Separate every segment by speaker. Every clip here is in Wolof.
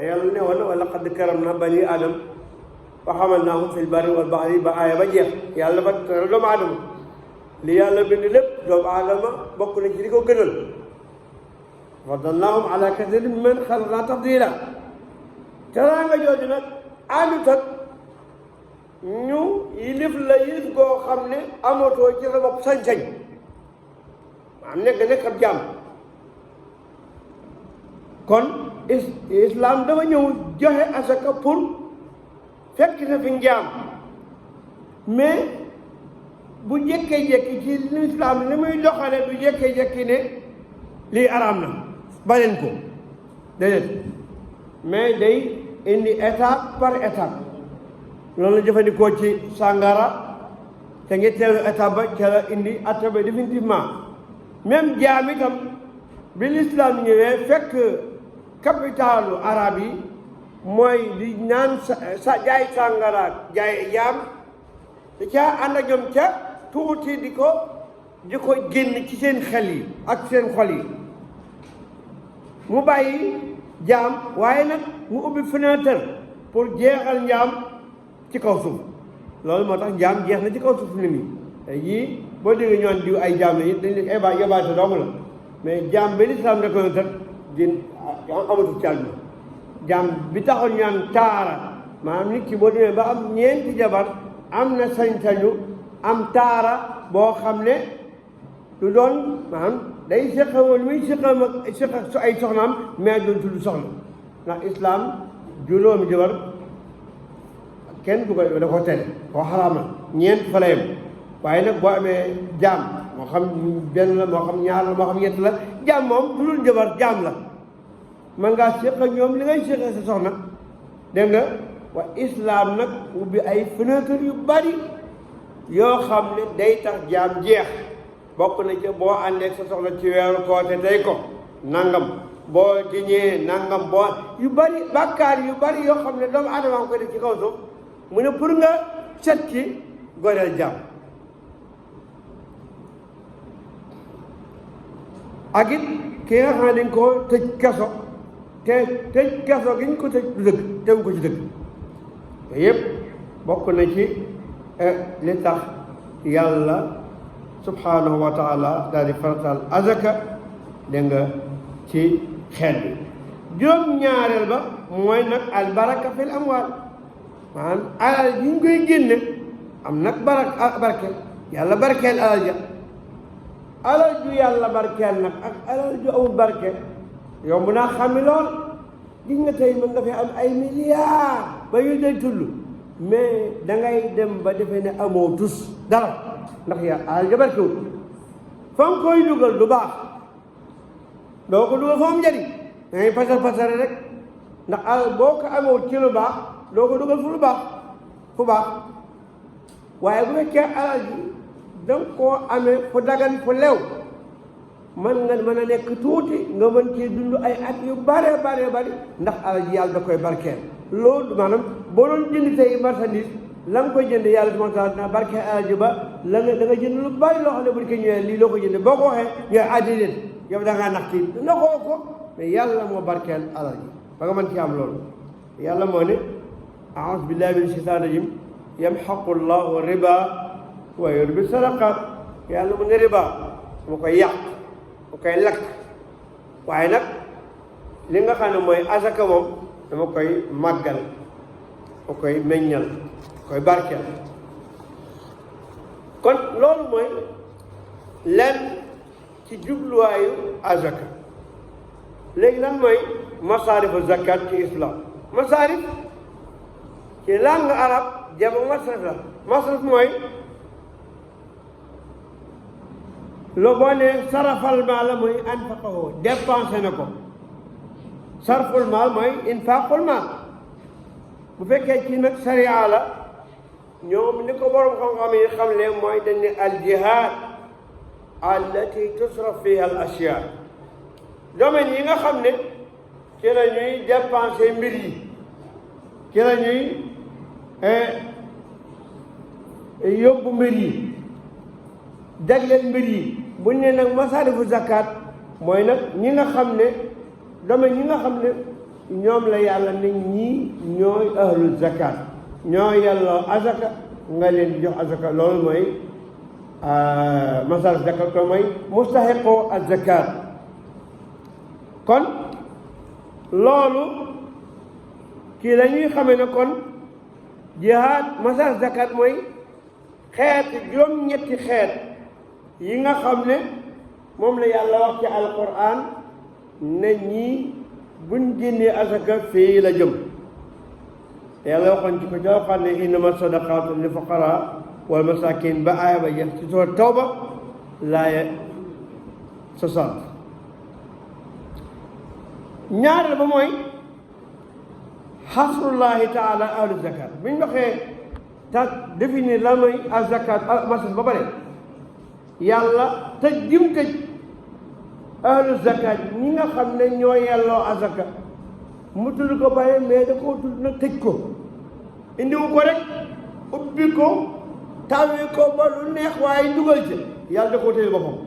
Speaker 1: yàlla ne woon wala qad karamna bani adam wa hamalnahum fil barri wal bahri ba aaya ba jeex yàlla ba teral doomu aadama li yàlla bind lépp doomu aadama bokk na ci li ko gënal faddalnaahum ala kathirin mimman xalaqnaa tafdiila teraanga jooju nag àndut ak ñu yilif la yilif goo xam ne amatoo ci sa bopp sañ-sañ am nekk ab jaam kon islam dafa ñëw joxe asaka pour fekk na fi njaam mais bu jékkee-jékki ci l'islam li muy doxale du jékkee-jékki ne lii araam na baleen ko déedéet mais day indi étape par étape loolu la jëfandikoo ci sàngara te ñetteelu étape ba ca la indi atte ba définitivement même jaam itam bi l'islam ñëwee fekk capitalu arab yi mooy di naan sa jaay sàngara jaay jaam da caa ànd ak ñoom ca tuuti di ko génn ci seen xel yi ak seen xol yi mu bàyyi jaam waaye nag mu ubbi fenêtre pour jeexal njaam ci kaw suuf loolu moo tax njaam jeex na ci kaw suuf ni nii tey jii boo déggee ñoon diw ay jaam la it dañ leen ay yabaate dong la mais jaam bi lislaam reconnaître din amatul ci àdduna jaam bi taxoon ñaan taara maanaam nit ki boo demee ba am ñeenti jabar am na sañ-sañu am taara boo xam ne du doon maanaam day séqamoon muy séqam ak ay soxnaam mais doon tudd soxna ndax islam juróomi jabar kenn du ko da ko tere koo xaraamal ñeent fa la yem waaye nag boo amee jaam moo xam benn la moo xam ñaar la moo xam ñett la jaam moom du dul jabar jaam la man ngaa séq ak ñoom li ngay séqee sa soxna dégg nga waa islam nag ubbi ay fenêtre yu bari yoo xam ne day tax jaam jeex bokk na ci boo àndeek sa soxna ci weeru koote tey ko nangam boo jiñee nangam boo yu bari bàkkaar yu bari yoo xam ne doomu aadama nga koy def ci kaw suuf mu ne pour nga set ci goreel jaam ak it ki nga xam ne dañ koo tëj kaso te tëj kaso gi ñu ko tëj du dëgg tegu ko ci dëgg te yëpp bokk na ci li tax yàlla subhanahu wa taala daal di farataal azaka dégg nga ci xeet bi juróom-ñaareel ba mooy nag albaraka fil amwaal maanaam alal yi ñu koy génne am nag barke yàlla barkeel alal ja alal ju yàlla barkeel nag ak alal ju amul barke yomb naa xami lool gis nga tey mën nga fi am ay milliards ba yu day tull mais dangay dem ba defee ne amoo tus dara ndax yaa alal ja barkewul fa nga koy dugal du baax doo ko dugal fa am njëriñ da ngay pasare rek ndax alal boo ko amewul ci lu baax doo ko dugal fu baax waaye bu fekkee alal ji danga koo amee fu dagan fu lew man nga mën a nekk tuuti nga mën cee dund ay at yu bare ndax alal ji yàlla da koy barkeel loolu maanaam boo doon jënd tey marchandise la nga koy jënd yàlla subhanahu wa taala dina barkeel alal ji ba da nga jënd lu bari loo xam ne bu ñu ko ñëwee lii loo ko jënd boo ko waxee ñooy addidéen yow da ngaa nax kii naxoo ko mais yàlla moo barkeel alal ji ba nga mën ci am loolu yàlla moo ne a'uuzu billahi mina shaytaani rajim yamhaqu llahu riba wa yurbi sadaqat yàlla mu ne riba mu koy yàq mu koy lakk waaye nag li nga xam ne mooy asaka moom dama koy màggal mu koy meññal koy barkeel kon loolu mooy lenn ci jubluwaayu asaka léegi lan mooy masaarifu zakat ci islam masaarif ci langue arabe jama masraf la masraf mooy loo boo ne sarafal maal la mooy anfaqahu dépensé na ko sarful maal mooy infaqul maal bu fekkee ci nag sariya la ñoom ni ko borom xam-xam yi xam le mooy dañ ne al jihad allati tusraf fiha al ashya domaine yi nga xam ne ci la ñuy dépensé mbir yi ci la ñuy yóbbu mbir yi jagleel mbir yi buñ ne nag masaarifu zakat mooy nag ñi nga xam ne domaine ñi nga xam ne ñoom la yàlla nit ñi ñooy ahlu zakat ñoo yelloo azaka nga leen di jox azaka loolu mooy masal zakat ko mooy mustahiqu az-zakat kon loolu kii la ñuy xamee ne kon jihaad masal zakat mooy xeet juróom-ñetti xeet yi nga xam ne moom la yàlla wax ci alquran ne ñii buñ génnee azaka fii la jëm yàlla waxoon ci ko joo xam ne innama sadaqatu lil fuqara wal masakin ba aaya ba jeex ci suura tawba laaya 60 ñaareel ba mooy xasrullahi taala ahlu zakat bi ñu waxee ta définir la mooy azakat masal ba pare yàlla tëj jim tëj ahlu zakat ñi nga xam ne ñoo yelloo azaka mu tudd ko bare mais da koo tudd nag tëj ko indiwu ko rek ubbi ko tawi ko ba lu neex waaye dugal ci yàlla da koo tëj boppam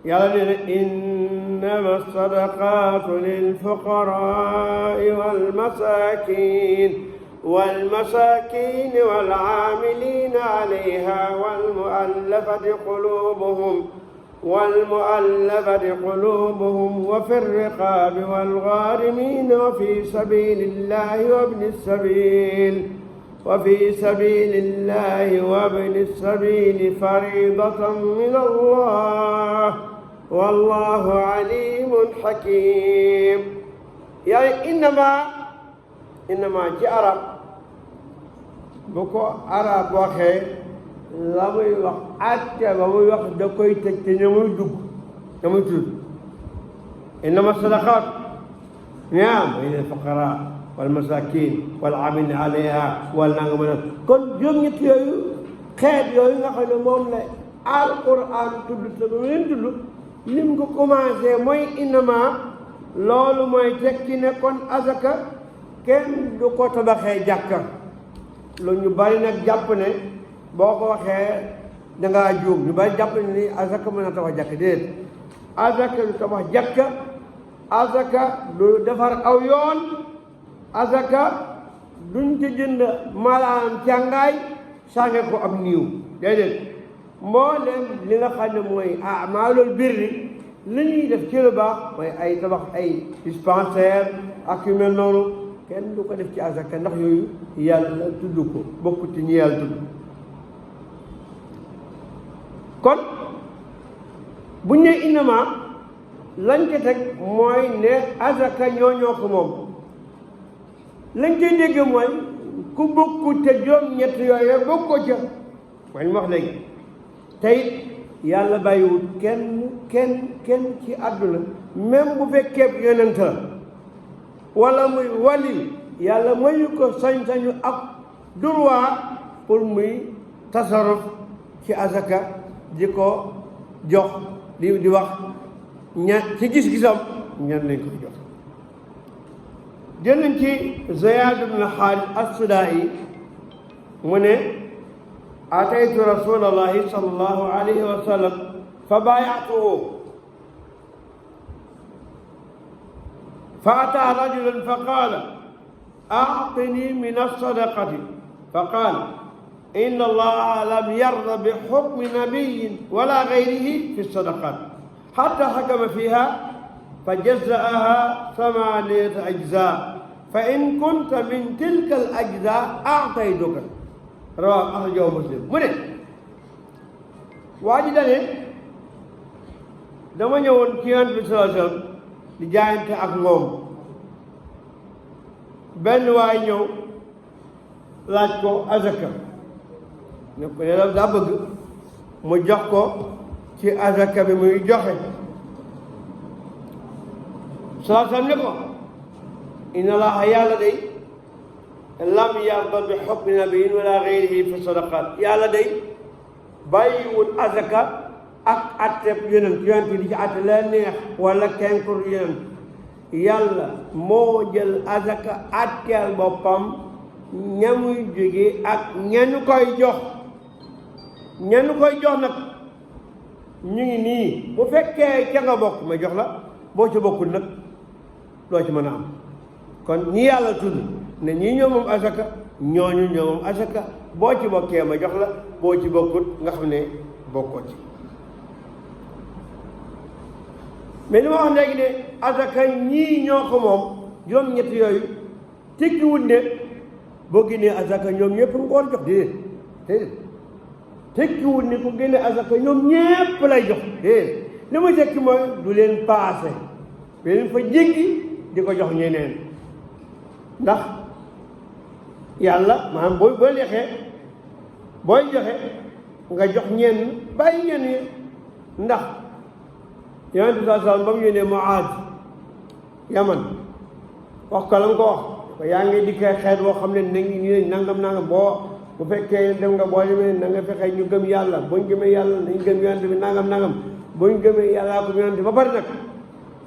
Speaker 1: yàlla nee na innama sadaqatu lilfuqarai والمساكين والعاملين عليها والمؤلفة قلوبهم وفي الرقاب والغارمين وفي سبيل الله وابن السبيل فريضة من الله والله عليم حكيم يعني إنما ci arab bu ko arab waxee la muy wax àtte ba muy wax da koy tëj te ña muy dugg ña muy tudd innama sadaqat ñaam lil fuqara wal masakin wal amilin alayha wal nanga mën a kon juróom-ñett yooyu xeet yooyu nga xam ne moom la alquran tudd te ba mu leen tudd lim ko commencé mooy innama loolu mooy tekki ne kon azaka kenn du ko tabaxee jàkka loolu ñu bari nag jàpp ne boo ko waxee dangaa juum ñu bari jàpp ne ni azaka mën a tabax jàkka déedéet azaka du tabax jàkka azaka du defar aw yoon azaka duñ ci jënd malaan càngaay sànge ko am niiw déedéet mbooleem li nga xam ne mooy amaalul birri li ñuy def ci lu baax mooy ay tabax ay dispensaire ak yu mel noonu kenn du ko def ci azaka ndax yooyu yàlla tudd ko bokkut ci ñi yàlla tudd kon buñ ne innama lañ ca teg mooy ne azaka ñoo ko moom lañ koy dégg mooy ku bokkut te juróom-ñett yooyu bokkoo ca mooy ñu wax léegi te it yàlla bàyyiwul kenn ci àdduna même bu fekkee yonent la wala muy wali yàlla mayu ko sañ-sañu ak droit pour muy tasarruf ci azaka di ko jox di wax ña ci gis-gisam ñan lañ koy jox jël nañ ci Zayd ibn Xaaris as-Sudaa'i mu ne ataytu rasulallahi sallallahu alayhi wa sallam fa baayatuhu فأتى رجلا فقال أعطني من الصدقة فقال إن الله لم يرض بحكم نبي ولا غيره في الصدقات حتى حكم فيها فجزأها 8 أجزاء فإن كنت من تلك الأجزاء أعطيتك رواه أخرجه مسلم mu ne waa ji dane dama ñëwoon ci Yonent bi sallallahu alayhi wa sallam di jaayante ak moom benn waay ñëw laaj ko azaka ne ko ne la daa bëgg mu jox ko ci azaka bi muy joxe sallallahu ne ko inna allaha yàlla day lam yarda bi hukmi nabiyyin wala ghayrihi fi sadaqat yàlla day bàyyiwul azaka ak atteb yonent di ci atte la neex wala kenn ku yonent yàlla moo jël azaka atteel boppam ñamuy jóge ak ñanu koy jox nag ñu ngi nii bu fekkee ca nga bokk ma jox la boo ca bokkul nag loo ci mën a am kon ñi yàlla tudd ne ñii ñoo moom asaka ñooñu ñoo moom asaka boo ci bokkee ma jox la boo ci bokkut nga xam ne bokkoo ci mais li ma wax léegi ne asaka ñii ñoo ko moom juróom-ñett yooyu tekkiwut ne boo génnee asaka ñoom ñëpp nga ko war a jox déedéet tekkiwut ne ku génne asaka ñoom ñëpp lay jox déedéet li ma tekki mooy du leen paase du leen fa jéggi di ko jox ñeneen ndax yàlla maanaam booy leexee booy joxe nga jox ñenn bàyyi ñenn yi ndax yonent bi sallallahu alayhi wa sallam ba mu yónnee Muaaz Yaman wax ko la mu ko wax ko yaa ngi dikkee xeet boo xam ne ni nangam bu fekkee dem nga boo demee na nga fexe ñu gëm yàlla buñ gëmee yàlla nañ gëm yonent bi nangam buñ gëmee yàllaa ko yonent ba pare nag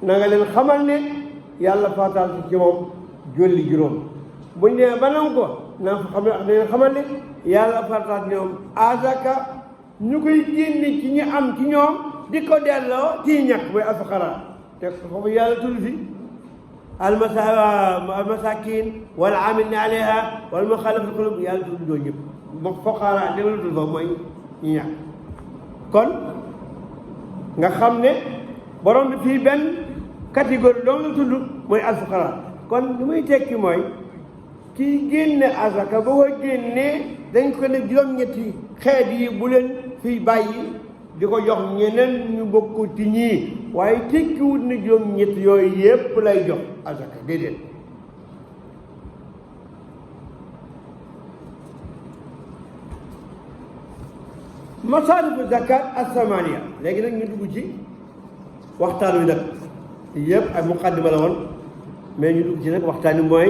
Speaker 1: na nga leen xamal ne yàlla faataal ci moom julli juróom buñ demee ba nangu ko na xam ne dañu xamal ne yàlla faataal ci ñoom asaka ñu koy génne ci ñi am ci ñoom di ko delloo ci ñàkk mooy alfaqara te foofu yàlla tudd fi almasakin wal amilina alayha wal muxallafati qulub yàlla tudd doo ñëpp mo foqara dégla tudd foofu mooy ñu ñàkk kon nga xam ne borom bi fii benn catégorie doon la tudd mooy alfaqara kon li muy tekki mooy kii génne asaka ba ko génnee dañ ko ne juróom-ñetti xeet yi bu leen fii bàyyi di ko jox ñeneen ñu bokk ci ñii waaye tekkiwut ne juróom-ñett yooyu yépp lay jox asaka déedéet masaarifu zakat as-samaniya léegi nag ñu dugg ci waxtaan wi nag yépp ay muqaddima la woon mais ñu dugg ci nag waxtaan wi mooy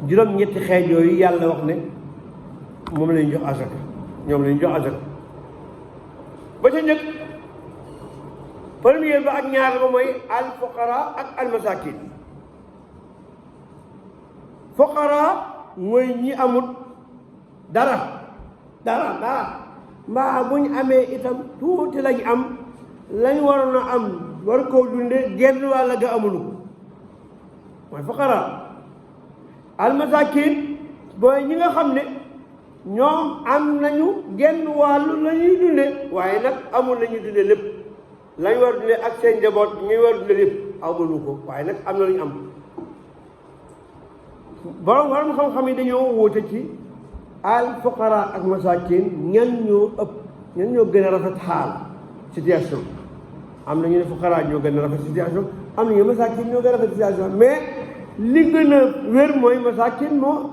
Speaker 1: juróom-ñetti xeet yooyu yàlla wax ne moom lañu jox asaka ñoom lañu jox asaka ba ca njëkk premier ba ak ñaar ba mooy al fuqara ak al masakin fuqara mooy ñi amul dara mbaa bu ñu amee itam tuuti lañ am lañ waroon a am war koo dunde genn wàll ga amulu ko mooy fuqara al masakin booy ñi nga xam ne ñoom am nañu genn wàllu la ñuy dunde waaye nag amul la ñuy dunde lépp lañ war dunde ak seen njaboot ñuy war dunde lépp amulu ko waaye nag am na lu ñu am borom xam-xam yi dañoo wóote ci al fuqara ak masakin ñan ñoo gën a rafet xaal situation am na ñu ne fuqara ñoo gën a rafet situation am na ñu masakin ñoo gën a rafet situation mais li gën a wér mooy masakin moo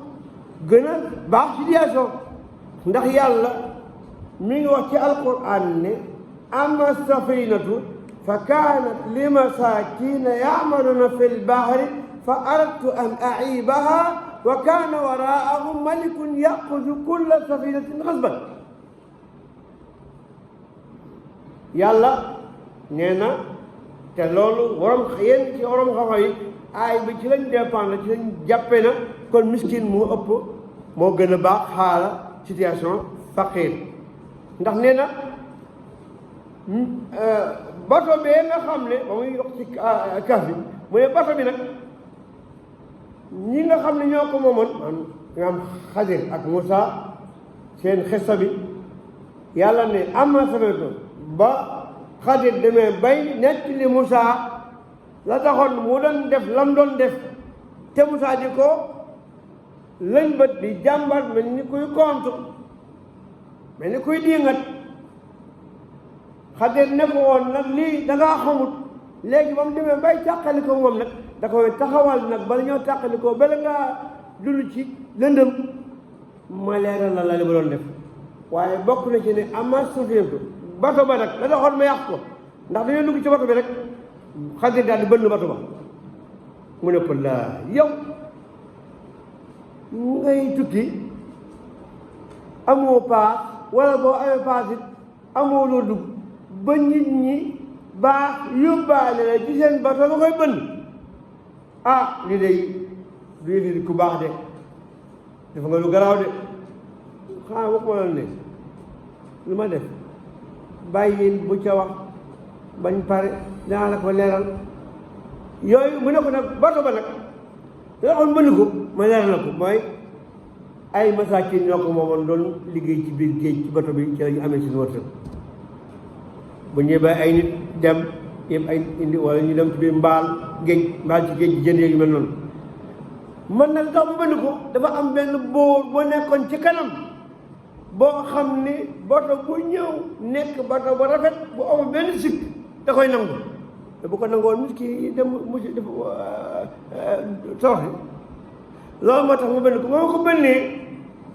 Speaker 1: gën a baax situation ndax yàlla mi ngi wax ci alquran ne amma safinatu fa kaanat li masakina yaamaluna fi lbahri fa aradtu an aibaha wa kaana waraahum malikun yaqudu kulla safinatin xasban yàlla nee na te loolu yéen ci waroom xam-xam yi aay bi ci lañ dépendre ci lañ jàppe na kon miskin moo gën a baax xaala situation faqir ndax nee na bato bee nga xam ne ba muy wax ci kaf bi mu ne bato bi nag ñi nga xam ne ñoo ko moomoon nga am Xadir ak Moussa seen xissa bi yàlla ne ama sameto ba Xadir demee bay nekk li Moussa la taxoon mu doon def lam doon def te Moussa di ko lañ bët di jàmbat mel ni kuy contre mel ni kuy diingat Xadir ne ko woon nag lii dangaa xamut léegi ba mu demee bay tàqali ko moom nag da koy taxawal nag bala ñoo tàqali ko bala ngaa dund ci lëndëm ma leeral la li ma doon def waaye bokk na ci ne ama sufiyantu bato ba nag la taxoon ma yàq ko ndax dañoo dugg ci bato bi rek Xadir daal di bënn bato ba mu ne ko laa yow ngay tukki amoo paas wala boo amee paas it amoo loo dugg ba nit ñi baax yóbbaale la ci seen bato ba koy bënn ah li day du yëfi ku baax de dafa nga lu garaaw de xanaa wax ma loolu ne lu ma def bàyyi bu ca wax bañ pare danaa la ko leeral yooyu mu ne ko nag bato ba nag da xoon bënn ko ma leer na ko mooy ay masaakin ñoo ko moomoon doon liggéey ci biir géej ci bato bi ci la ñu amee seen wërsëg bu ñëwee ba ay nit dem yëpp ay indi wala ñu dem ci biir mbaal ci géej gi jën yeeg yu mel noonu man nag tax mu bënn ko dafa am benn bóor boo nekkoon ci kanam boo xam ni bato bu ñëw nekk bato ba rafet bu amul benn sikk da koy nangu te bu ko nangoon nit ki dem mu def soroxi loolu moo tax mu bënn ko moo ko bënnee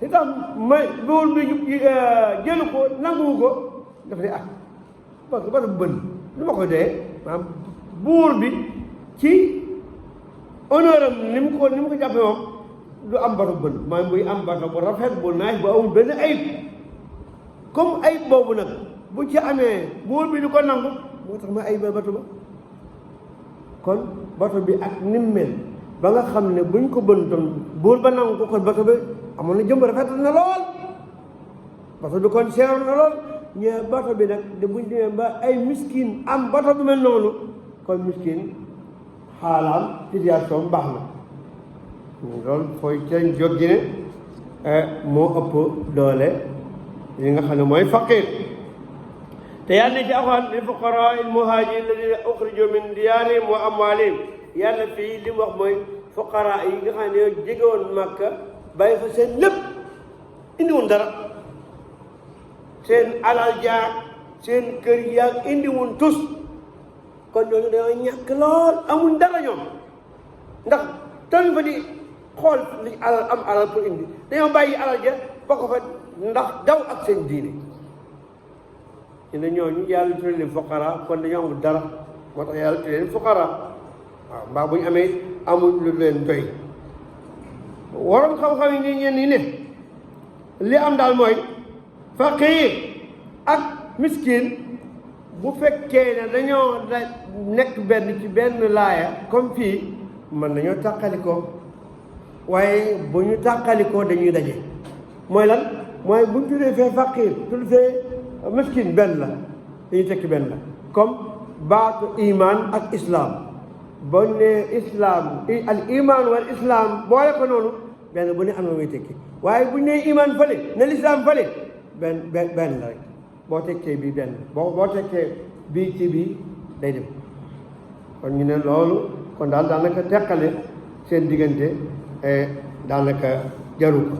Speaker 1: li tax may bóor bi jëlu ko nanguwu ko dafa ne parce que bato bu bënn lu ma koy dee maanaam buur bi ci honneur am ni mu ko jàppee moom du am bato bu bënn mooy muy am bato bu rafet bu naaj bu amul benn ayib comme ayib boobu nag bu ci amee buur bi du ko nangu moo tax ma ayibal bato ba kon bato bi ak nim mel ba nga xam ne buñ ko bën tam buur ba nangu ko kon bato bi amoon na jëmb rafet na lool bato bi kon seer na lool ñee bato bi nag de buñ demee ba ay miskin am bato bi mel noonu kon miskin xaalaam situation baax na loolu fooy cañ jóg ji ne moo ëpp doole li nga xam ne mooy faqir te yàlla ci alxuraan lil fuqaraa al muhaajiriin alladina uxrijuu min diyaarihim wa amwaalihim yàlla fii li mu wax mooy fuqaraa yi nga xam ne ñoo jege woon Màkka bàyyi fa seen lépp indi woon dara seen alal jaag seen kër yaag indi woon tus kon ñooñu dañoo ñàkk lool amuñ dara ñoom ndax tan fa di xool li alal am alal pour indi dañoo bàyyi alal ja ba ko fa ndax daw ak seen diine ñu ne ñooñu yàlla tuddee leen fuqara kon dañoo amul dara moo tax yàlla tuddee leen fuqara waaw mbaa bu ñu amee amul lu leen doy waroon xam-xam yi ni ñenn ñi ne li am daal mooy faqiir ak miskin bu fekkee ne dañoo nekk benn ci benn laaya comme fii mën nañoo tàqalikoo waaye bu ñu tàqalikoo dañuy daje mooy lan mooy bu ñu tuddee fee faqiir tudd fee miskin benn la dañuy tekki benn la comme baatu iman ak islam boo nee islam al iman wal islam boole ko noonu benn bu ne am na muy tekki waaye bu ñu nee iman fële ne l'islam fële benn la rek boo tekkee bii benn boo tekkee bii ci bii day dem kon ñu ne loolu kon daal daanaka teqale seen diggante daanaka jaru ko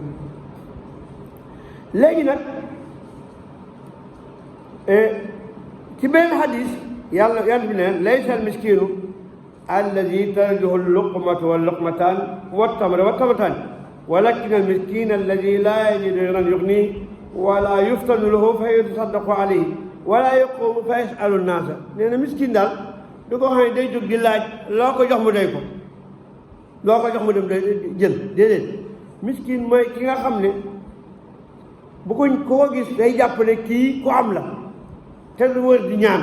Speaker 1: léegi nag ci benn hadis yàlla bi ne laysa al miskinu alladi tarjuhu luqmatu wa luqmatan wa tamra wa tamratan walakin al miskin alladi la yajidu ghayran yughni wala yuftanu lahu fa yutasaddaqu alayhi wala yaqumu fa yasalu nnaasa nee na miskin daal du ko xam ne day jóg di laaj loo ko jox mu doy ko loo ko jox mu dem jël déedéet miskin mooy ki nga xam ne bu ko gis day jàpp ne kii ku am la te du wër di ñaan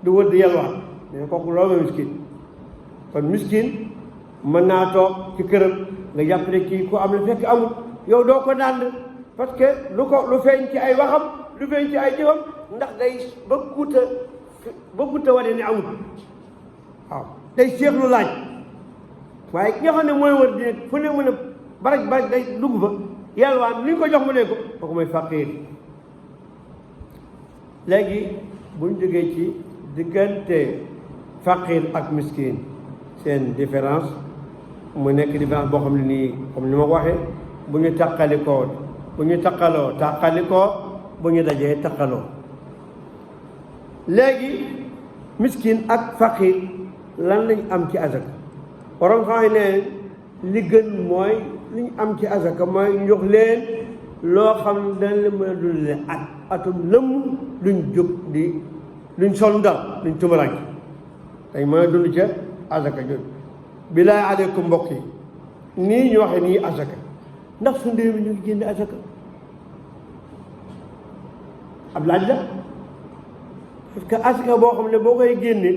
Speaker 1: du wër di yalwaan nee na kooku loolu mooy miskin kon miskin mën naa toog ci këram nga jàpp ne kii ku am la fekk amul yow doo ko dànd parce que lu feeñ ci ay waxam lu feeñ ci ay jëfam ndax day bëgguta wane ne amul waaw day seexlu laaj waaye ki nga xam ne mooy wër di fu ne mën a baraj day dugg fa yalwaan li ñu ko jox mu ne ko kooku mooy faqiir léegi buñ jógee ci diggante faqiir ak miskin seen différence mu nekk différence boo xam ne nii comme ni ma ko waxee bu ñu taqalikoo bu ñu taqalikoo bu ñu dajee taqaloo léegi miskin ak faqiir lan lañ am ci azaka waroon xam ne li gën mooy li ñu am ci azaka mooy ñu jox leen loo xam ne dañ leen mën a dundale atum lëmm luñ jóg di luñ sol dal luñ tumuraanke dañ mën a dund ca azaka jooju bilaay aleykum mbokk yi nii ñu waxee nii azaka ndax su ndéew mi ñu ngi génne azaka ab laaj la parce que azaka boo xam ne boo koy génne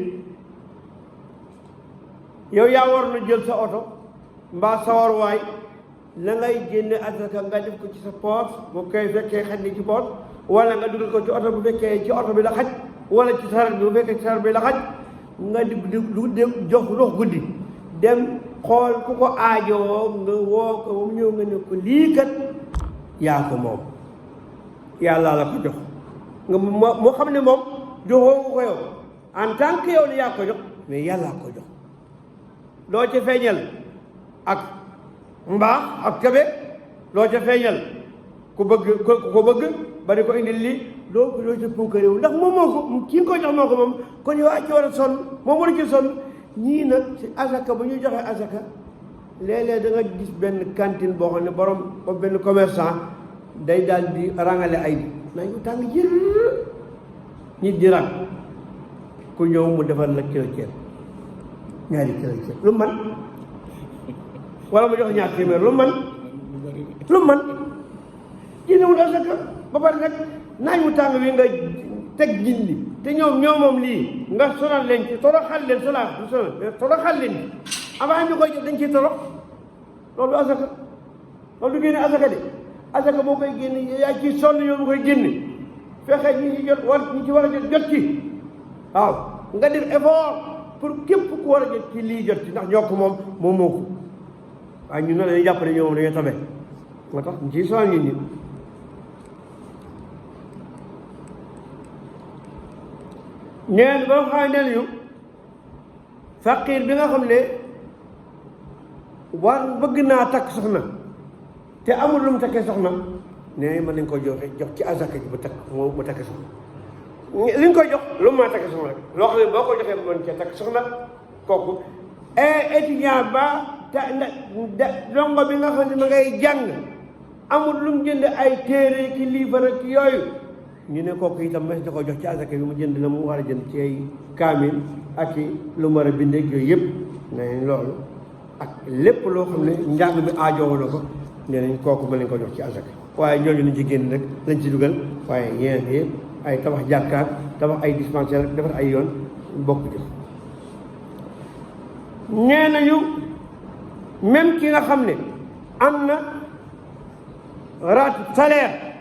Speaker 1: yow yaa war na jël sa oto mbaa sa waruwaay la ngay génne azaka nga def ko ci sa poos bu koy fekkee xaj ni ci poos wala nga dugal ko ci oto bu fekkee ci oto bi la xaj wala ci saret bi bu fekkee ci saret bi la xaj nga di jox guddi dem xool ku ko aajoo nga woo ko moom ñëw nga ne ko lii kat yaa ko moom yàlla la ko jox nga moo xam ne moom joxoo nga ko yow en tant que yow ne yaa ko jox mais yàlla ko jox loo ca feeñal ak mbaax ak tabe loo ca feeñal ku bëgg ba di ko indil lii loo ca punkaréew ndax moom moo ko kii nga ko jox moo ko moom kon yow ci war a sonn moom waru ci sonn ñii nag ci asaka bu ñu joxee asaka léeg-léeg da nga gis benn cantine boo xam ne borom comme benn commerçant day daal di rangale ay nañu tàng jër nit di rang ku ñëw mu defar la kilo ceeb ñaari kilo ceeb lu man wala mu jox ñaar téeméer lu man génnewul asaka ba pare nag naaj mu tàng wi nga teg jin li te ñoom moom lii nga sonal leen ci toroxal leen toroxal leen avant ñu koy jot dañ ciy torox loolu asaka loolu du génne asaka de asaka boo koy génne yaa ciy sonn yow bu koy génne fexe ñi ci war a jot ci waaw nga def effort pour képp ku war a jot ci lii jot ci ndax ñoo ko moom moo ko waaye ñun nag dañuy jàpp ne ñoom moom dañuy tabe moo tax ñu ciy sonal nit ñi neen ba xam ne nañu faqiir bi nga xam ne bëgg naa takk soxna te amul lu mu takkee soxna nee mën nañ ko jox ci azaka ji bu takkee soxna li ñu koy jox lu mu mën a takkee soxna rek loo xam ne boo ko joxee mën cee takk soxna kooku étudiant ba dongo bi nga xam ne ma ngay jàng amul lu mu jënd ay téere ki livre ak yooyu ñu ne kooku itam mas da ko jox ci asaka bi mu jënd la mu war a jënd ci ay kaamil ak i lu mu war a bindeeg yooyu yëpp nee nañ loolu ak lépp loo xam ne njàng mi aajoo na ko nee nañ kooku mën nañ ko jox ci asaka waaye ñooñu lañ ci génn rek lañ ci dugal waaye yeneen yëpp ay tabax jàkkaar tabax ay dispensaire defar ay yoon bokk ci nee nañu même ki nga xam ne am na raat salaire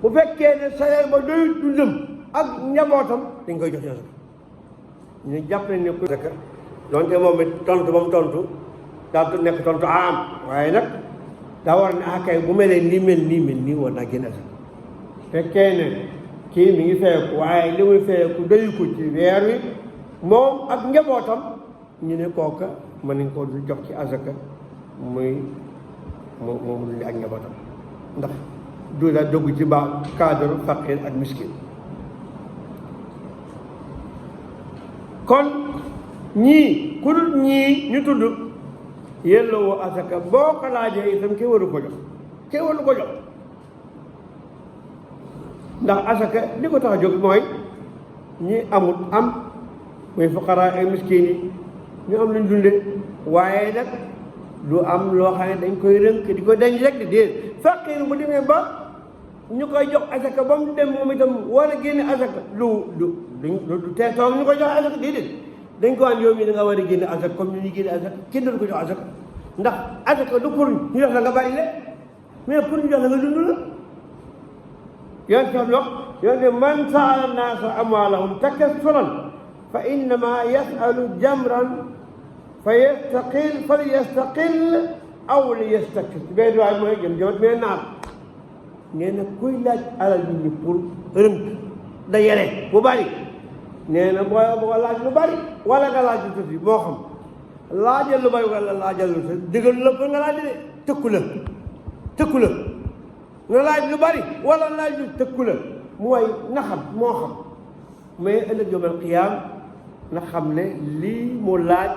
Speaker 1: bu fekkee ne salaire ba doy dundam ak njabootam dañ koy jox asaka ñu jàpp nañ ne ko asaka donte moom it tontu ba mu tontu daa nekk tontu am waaye nag daa war ne akay bu melee nii mel nii war naa génn asaka fekkee ne kii mi ngi feeku waaye li muy feeku doyu ko ci weer wi moom ak njabootam ñu ne kooka mën nañ ko jox ci asaka muy moom li ak njabootam ndax du la dugg ci ba cadre faqir ak miskin kon ñii ku dul ñii ñu tudd yelloo asaka boo ko laajee itam kenn waru ko jox ndax asaka li ko tax a jóg mooy ñi amut am muy fuqara ay miskin yi ñu am luñ dunde waaye nag du am loo xam ne dañ koy rënk di ko denc rek di déet faqir bu demee ba ñu koy jox asaka ba mu dem moom itam war a génne asaka du tee toog ñu koy jox asaka déedéet dañ ko am yow mi da nga war a génne asaka comme ni ñuy génne asaka kenn du ko jox asaka ndax asaka du pour ñu jox la nga bari le mais pour ñu jox la nga dund la yoon tam wax yoon ne man saala naasa amwaalahum takassuran fa innama yasalu jamran fa yastaqil aw li yastakir benn waay mooy jëmat mais naar nee na kuy laaj alal nit ñi pour rënk da yere bu bari nee na boo laaj lu bari wala nga laaj lu tuuti moo xam laajal lu bari wala laajal lu tuuti digal la pour nga laaj de tëkku la nga laaj lu bari wala laaj lu tëkku la mooy na xam moo xam mais ëllëg yawmal qiyaam na xam ne lii mu laaj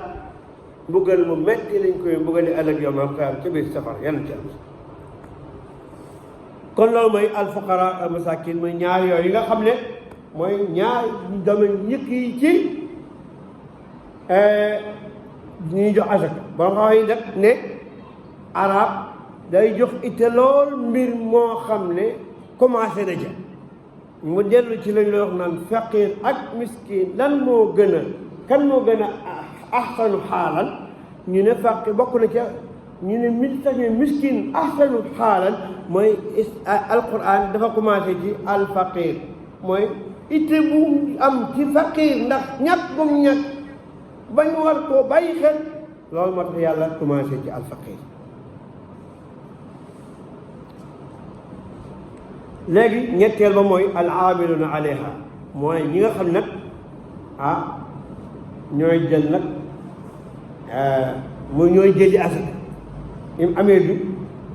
Speaker 1: mbugal mu metti lañ koy mbugali ëllëg yawmal qiyaam ca biir safar yàlla ci am kon loolu mooy alfuqara al masakin mooy ñaar yooyu nga xam ne mooy ñaar domaine ñëkk yi ci ñuy jox asaka ba nga xam nag ne arab day jox itte lool mbir moo xam ne commencé na ja mu dellu ci lañ lay wax naan faqir ak miskin lan moo gën a kan moo gën a ahsanu xaalan ñu ne faqir bokk na ca ñu ne miskin ahsanu xaalan mooy alquran dafa commencé ci alfaqir mooy itte bu am ci faqiir ndax ñàkk gum ñàkk bañ war koo bàyyi xel loolu moo tax yàlla commencé ci alfaqiir. léegi ñetteel ba mooy al aamiluna alayha mooy ñi nga xam nag ñooy jël nag mooy ñooy jëli asaka im amee bi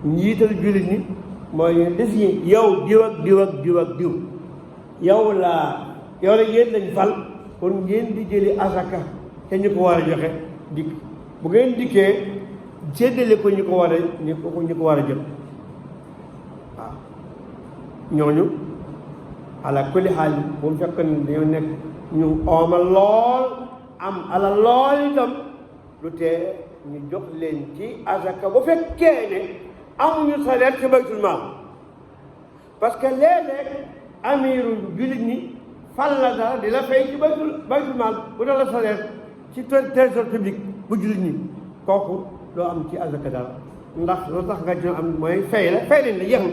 Speaker 1: njiital jullit ñi mooy ñu def ñi yow diw ak diw ak diw ak diw yow la yéen lañ fal kon ngeen di jëli asaka te ñu ko war a joxe dikk bu ngeen dikkee séddale ko ñu ko war a jël waaw ñooñu ala kulli xaal bu mu fekk ne dañoo nekk ñu oomal lool am ala lool itam lu tee ñu jox leen ci asaka bu fekkee ne amuñu salaire ci baytul maal parce que léeg-léeg amiru jullit ñi fal la dara di la fay ci baytul maal bu dala salaire ci trésor public bu jullit ñi kooku doo am ci asaka dara ndax lu tax nga ci am mooy fay leen la jeex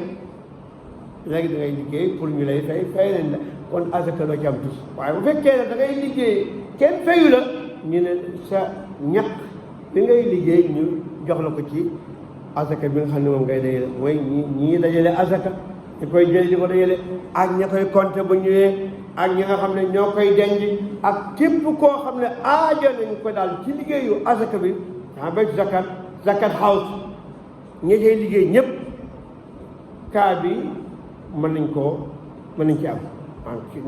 Speaker 1: na léegi da ngay liggéey pour ñu lay fay leen la kon asaka doo ci am tus waaye bu fekkee ne da ngay liggéey kenn fayu la ñu ne sa ñaq bi ngay liggéey ñu jox la ko ci asaka bi nga xam ne moom ngay dajale mooy ñii dajale asaka ñu koy jël di ko dajale ak ña koy compter ba ñëwee ak ñi nga xam ne ñoo koy denc ak képp koo xam ne aajo nañ ko daal ci liggéeyu asaka bi ba zakat house ñi cay liggéey ñëpp kaa bi mën nañ ci am waaw ci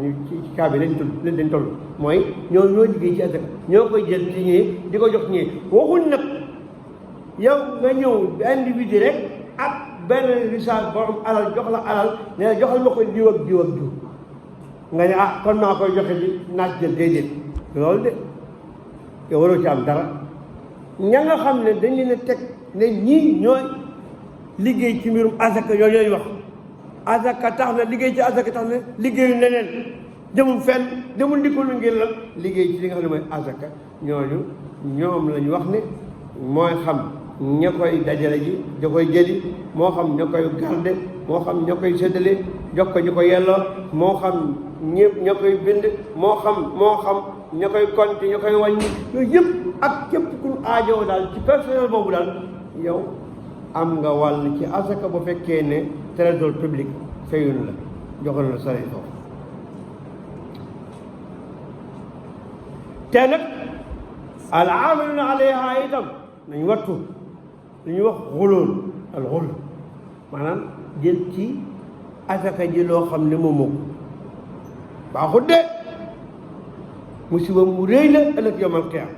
Speaker 1: kaa bi lañ toll mooy ñoo liggéey ci asaka ñoo koy jël ci ñii di ko jox ñii waxuñ nag yow nga ñëw individu rek ak benn risaal borom alal jox la alal ne la joxal ma ko diw ak diw ak diw nga ne kon maa koy joxe di naaj jël déedéet loolu de yow waroo ci am dara ña nga xam ne dañ leen a teg ne ñii ñooy liggéey ci mbirum asaka yooyu lañ wax asaka tax na liggéey ci asaka tax na liggéeyu neneen demul fenn demul ndikkalu ngir la liggéey ci li nga xam ne mooy asaka ñoom lañu wax ne mooy xam ña koy dajale ji da koy jëli moo xam ña koy garde moo xam ña koy séddale jox ko ñu ko yelloo moo xam ñëpp ña koy bind moo xam ña koy compte ña koy wàññi yooyu yëpp ak képp ku aajoo daal ci personnel boobu daal yow am nga wàll ci asaka bu fekkee ne trésor public fayun la joxoon la sare foofu te nag al aamiluna alayha itam nañ wattu lu ñuy wax xulóol al xul maanaam jël ci asaka ji loo xam ne moom moo ko baaxut de musiba mu rëy la ëllëg yawmal qiyaama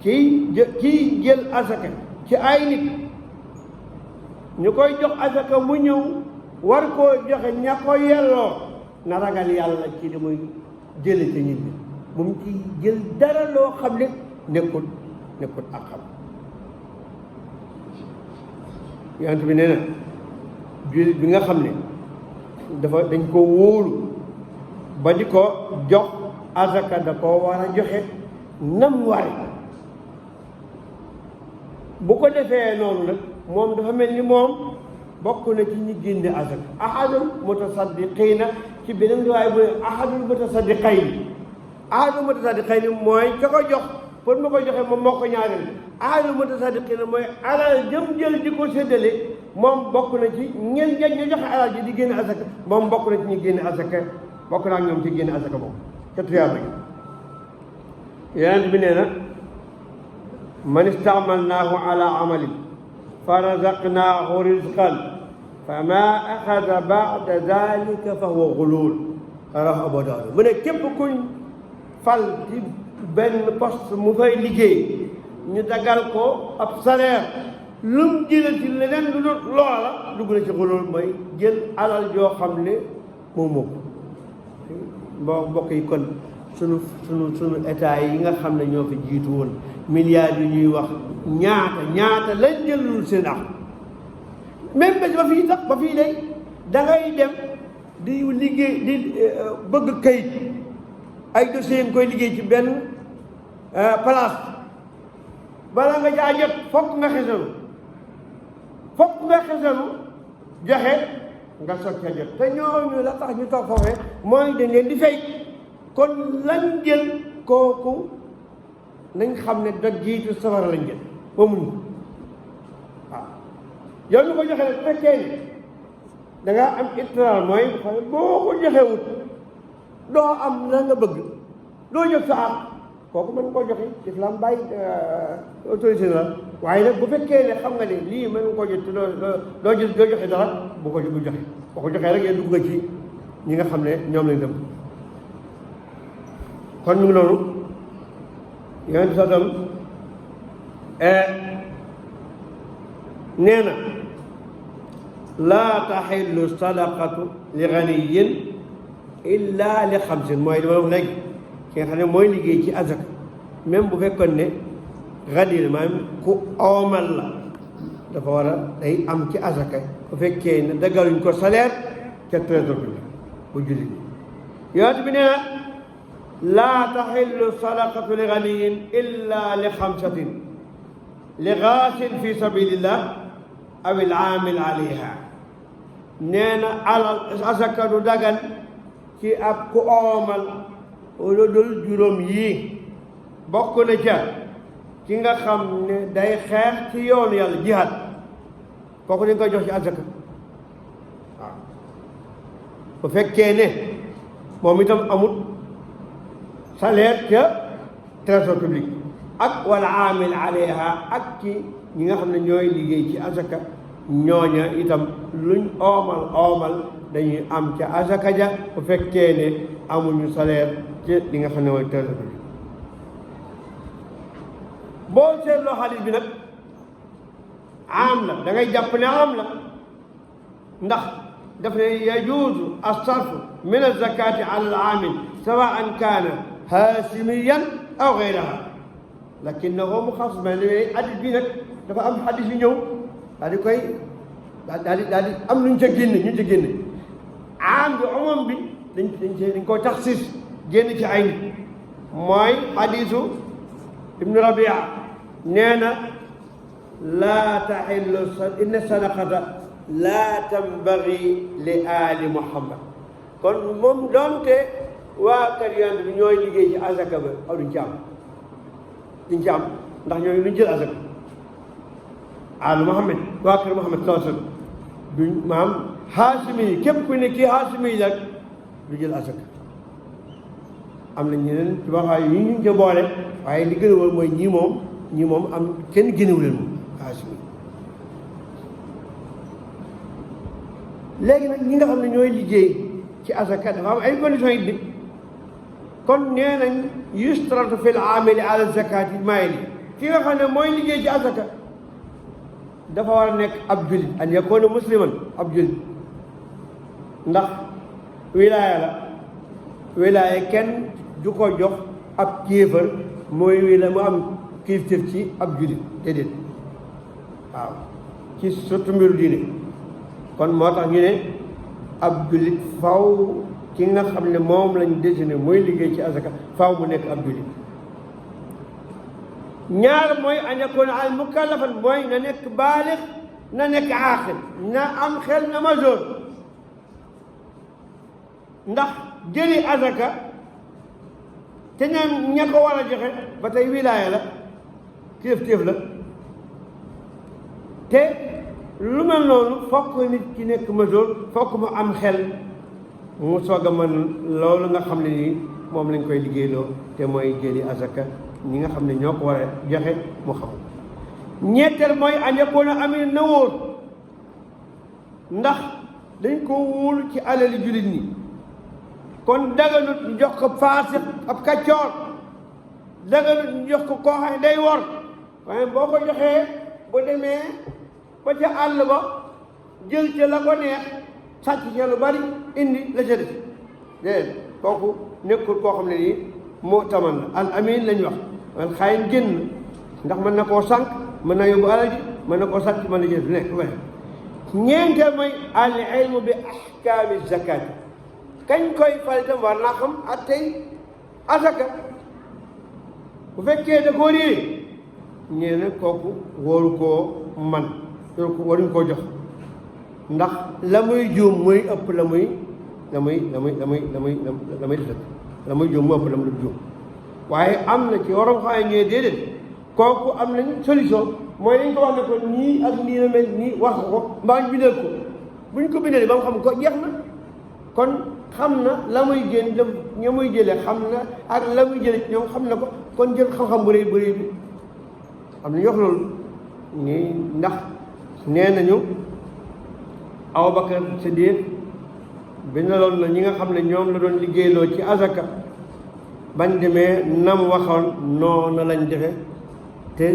Speaker 1: kii jël asaka ci ay nit ñu koy jox asaka mu ñëw war koo joxe ña ko yelloo na ragal yàlla ci li muy jële ca nit ñi bu mu ci jël dara loo xam ne nekkul ak xam yonent bi nee na jullit bi nga xam ne dañ ko wóolu ba di ko jox asaka da koo war a joxe nam wari bu ko defee noonu nag moom dafa mel ni moom bokk na ci ñi génne asaka ahadul mutasaddiqiina ci beneen riwaaya bu ne ahadul mutasaddiqayni mooy ka ko jox pour ma ko joxe moom moo ko ñaareel ahadul mutasaddiqiina mooy alal jël di ko séddale moom bokk na ci ñi joxe alal ji di génne asaka moom bokk na ci ñi génne asaka bokk naa ñoom ci génne asaka moom ca tuyaaba gi yonent bi nee na man istaamalnaahu ala amalin fa razaqnaahu rizqan fa ma axada ba'da dalika fa huwa guluul rawahu Abu Daawud mu ne képp kuñ fal ci benn poste mu fay liggéey ñu dagal ko ab salaire lu mu jëlee ci leneen lu dul loola dugg na ci guluul mooy jël alal joo xam ne moom mbokk yi kon sunu état yi nga xam ne ñoo fi jiitu woon milliards yi ñuy wax ñaata lañ jëlul seen ak même ba fii sax ba fii day da ngay dem di liggéey di bëgg kayit ay dossiers yi koy liggéey ci benn place bala nga jaa jot fokk nga xesalu joxe nga soog ca jot te ñooñu la tax ñu toog foofee mooy dañ leen di fay kon lañ jël kooku nañ xam ne da jiitu safara lañ jël ba muñ ko waaw yow ñu ko joxe ne bu fekkee ni da ngaa am ittiraar mooy boo ko joxewut doo am la nga bëgg doo jot sa àq kooku mën koo joxe islam bàyyi autorité la waaye nag bu fekkee ne xam nga ne lii mën nga koo jot te doo joxe dara bu joxe boo ko joxee rek yéen dugg nga ci ñi nga xam ne ñoom lañ dem kon ñu ngi noonu yonent sa tam nee na laa taxillu sadaqatu li ganiyin illa li xamsin mooy dama wax léegi ki nga xam ne mooy liggéey ci azaka même bu fekkoon ne gani maanaam ku oomal la dafa war a day am ci azaka bu fekkee ne daggaluñ ko salaire ca trésor bi bu julli yonent bi nee na laa taxillu sadaqatu li ganiyin illa li xamsatin li gaasin fi sabilillah aw il aamil alayha nee na alal azaka du dagan ci ab ku oomal lu dul juróom yii bokk na ca ki nga xam ne day xeex ci yoonu yàlla jihaad kooku dañ koy jox ci azaka waaw bu fekkee ne moom itam amut salaire ca trésor public ak wala aamil alayha ak ci ñi nga xam ne ñooy liggéey ci azaka ñooña itam luñ oomal dañuy am ca azaka ja bu fekkee ne amuñu salaire ci li nga xam ne mooy trésor public boo seetloo xaalis bi nag am la da ngay jàpp ne am la ndax daf ne yajuuzu as-sarfu min az-zakati ala al-aamil sawaan kaana haashimiyan aw gayraha lakinnahu muxassis mais li xadis bi nag dafa am xadis yu ñëw daal di koy daal di am luñ ca génne ñu ca génne am bi umum bi dañ koo taxsis génn ci ay nit mooy xadisu ibnu rabia nee na laa taxillu inna sadaqata laa tambagi li ali muhammad kon moom doonte waa kër yonent bi ñooy liggéey ci azaka ba aw duñ ci am ndax ñooñu luñ jël azaka ali muhammad waa kër muhammad sallallahu alayhi wasallam duñ maam haasimi yi képp ku ne kii haasimi yi rek du jël azaka am na ñeneen ci waxaay yi ñu ca boole waaye li gën a wóor mooy ñii moom am kenn génnewu leen moom haasimi léegi nag ñi nga xam ne ñooy liggéey ci azaka dafa am ay conditions yi bi kon nee nañ yustaratu fil aamili ala zakati maayli ki nga xam ne mooy liggéey ci azaka dafa war a nekk ab jullit an yakuna musliman ab jullit ndax wilaaya kenn du ko jox ab kéefër mooy wila mu am kilifteef ci ab jullit déedéet waaw ci surtout mbiru diine kon moo tax ñu ne ab jullit faw ki nga xam ne moom lañ désigné mooy liggéey ci azaka faw mu nekk ab jullit ñaar mooy an yakuna al mukallafan mooy na nekk baalix na nekk aaqil na am xel na majeur ndax jëli azaka te ña ko war a joxe ba tey wilaaya la téef la te lu mel noonu fokk nit ki nekk majeur fokk mu am xel mu soog a mën loolu nga xam ne nii moom lañ koy liggéeyloo te mooy jëli azaka ñi nga xam ne ñoo ko war a joxe mu xam ñetteel mooy an yakuna amin na wóor ndax dañ ko wóolu ci alali jullit ñi kon daganut ñu jox ko faasiq ab kaccoor daganut ñu jox ko koo xam ne day wor waaye boo ko joxee bu demee ba ca àll ba jël ca la ko neex sàcc ca lu bari indi la ca def déedéet kooku nekkul koo xam ne nii moo taman la al amin lañ wax man xaayin génn ndax mën na koo sànq mën na yóbbu alal ji mën na koo sàcc mën na jël nekk wala ñeenteel mooy al ilmu bi ahkaami zakat kañ koy fal itam war naa xam ak tey asaka bu fekkee da koo réer ñee na kooku waru koo man waruñ koo jox ndax la muy juum muy ëpp la muy def la muy juum mu ëpp la mu dul juum waaye am na ci waroon xaay ñëwee déedéet kooku am nañ solution mooy dañ ko wax ne ko nii ak nii la mel nii wax ko mbaa ñu bindal ko buñ ko bindalee ba mu xam ko jeex na kon xam na la muy génn ña muy jëlee xam na ak la muy jëlee ci ñoom xam na ko kon jël xam-xam bu rëy bi am na ñu wax loolu ñii ndax nee nañu Abubakar Siddiq bindaloon na ñi nga xam ne ñoom la doon liggéeyloo ci azaka bañ demee nam waxoon noonu lañ defe te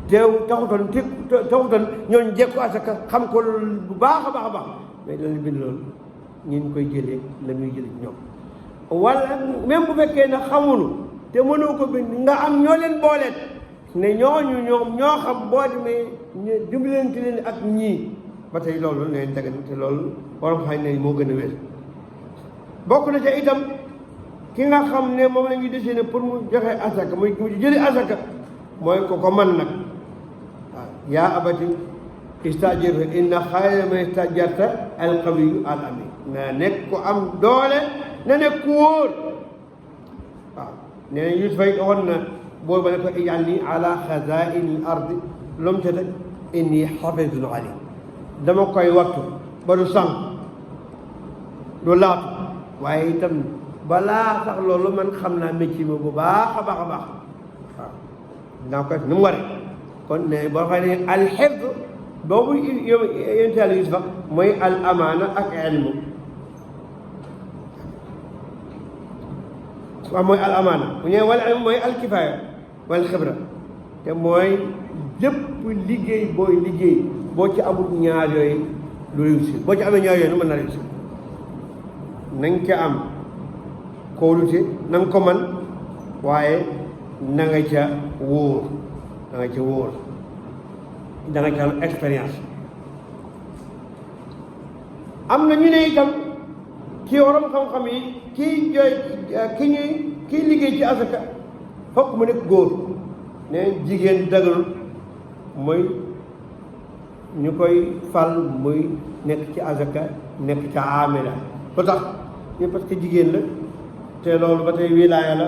Speaker 1: taxutoon ñooñ jekku azaka xam ko bu baax a baax mais dañu bind loolu ñu koy jëlee la ñuy jëlee ci ñoom wala même bu fekkee ne xamuñu te mënoo ko bind nga am ñoo leen booleet ne ñooñu ñoom ñoo xam boo demee ñu dimbalante leen ak ñii ba tey loolu neen dagan te loolu borom xam ne moo gën a wér bokk na ca itam ki nga xam ne moom la ñuy décider pour mu joxe asaka mu jëli asaka mooy ko man nag waaw yaa abati istajirhu inna xayra man istajarta alqawiyu al amin na nekk ko am doole na nekk ku wóor waaw nee na Yuusufa it waxoon na boobu ba ne ko ij'alni ala xazaa'ini l ardi lu mu ca teg inni xafizun alim dama koy wattu ba du sànq du laatu waaye itam balaa sax loolu man xam naa métier bi bu baax a baax waaw dinaa koy nu mu waree kon ne boo xam ne alxifd boobu yonent Yàlla Yuusufa mooy al amaana ak ilmu waaw mooy al amaana bu ñëwee wala ilmu mooy al kifaaya wal xibra te mooy jëpp liggéey boo ci amul ñaar yooyu lu réussir boo ci amee ñaar yooyu nu mën na réussir nañ ca am kóolute na nga ko man waaye na nga ca wóor da nga ca am expérience am na ñu ne itam ci waroon xam-xam yi kii liggéey ci asaka fokk mu nekk góor ne jigéen daganul mooy ñu koy fal muy nekk ci azaka nekk ca amila lu tax ñu parce que jigéen la te loolu ba tey wilaaya la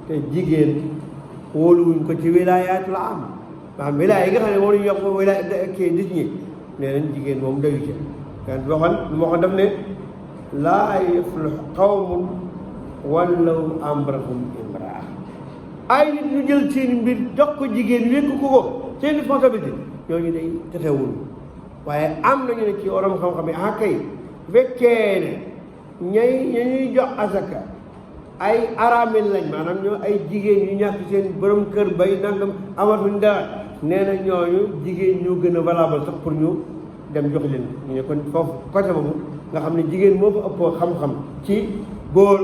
Speaker 1: te jigéen wóoluwuñ ko ci wilaayatul am maanaam wilaaya yi nga xam ne moom la ñu yokk wilaaya kii nit ñi nee nañ jigéen moom dayu ci kan waxoon daf ne laa yuflihu qawmun wallaw amrahum imraa ay nit ñu jël seen mbir jox ko jigéen wékk ko seen responsabilité ñooñu day texewul waaye am nañu ne ci waram xam-xam yi kay fekkee ne ñuy jox asaka ay aramil lañ maanaam ñoo ay jigéen yu ñàkk seen borom kër bay nangam amatuñ dara nee na ñooñu jigéen ñoo gën a valable sax pour ñu dem jox leen ñu ne kon foofu côté boobu nga xam ne jigéen moo fa ëppoo xam-xam ci góor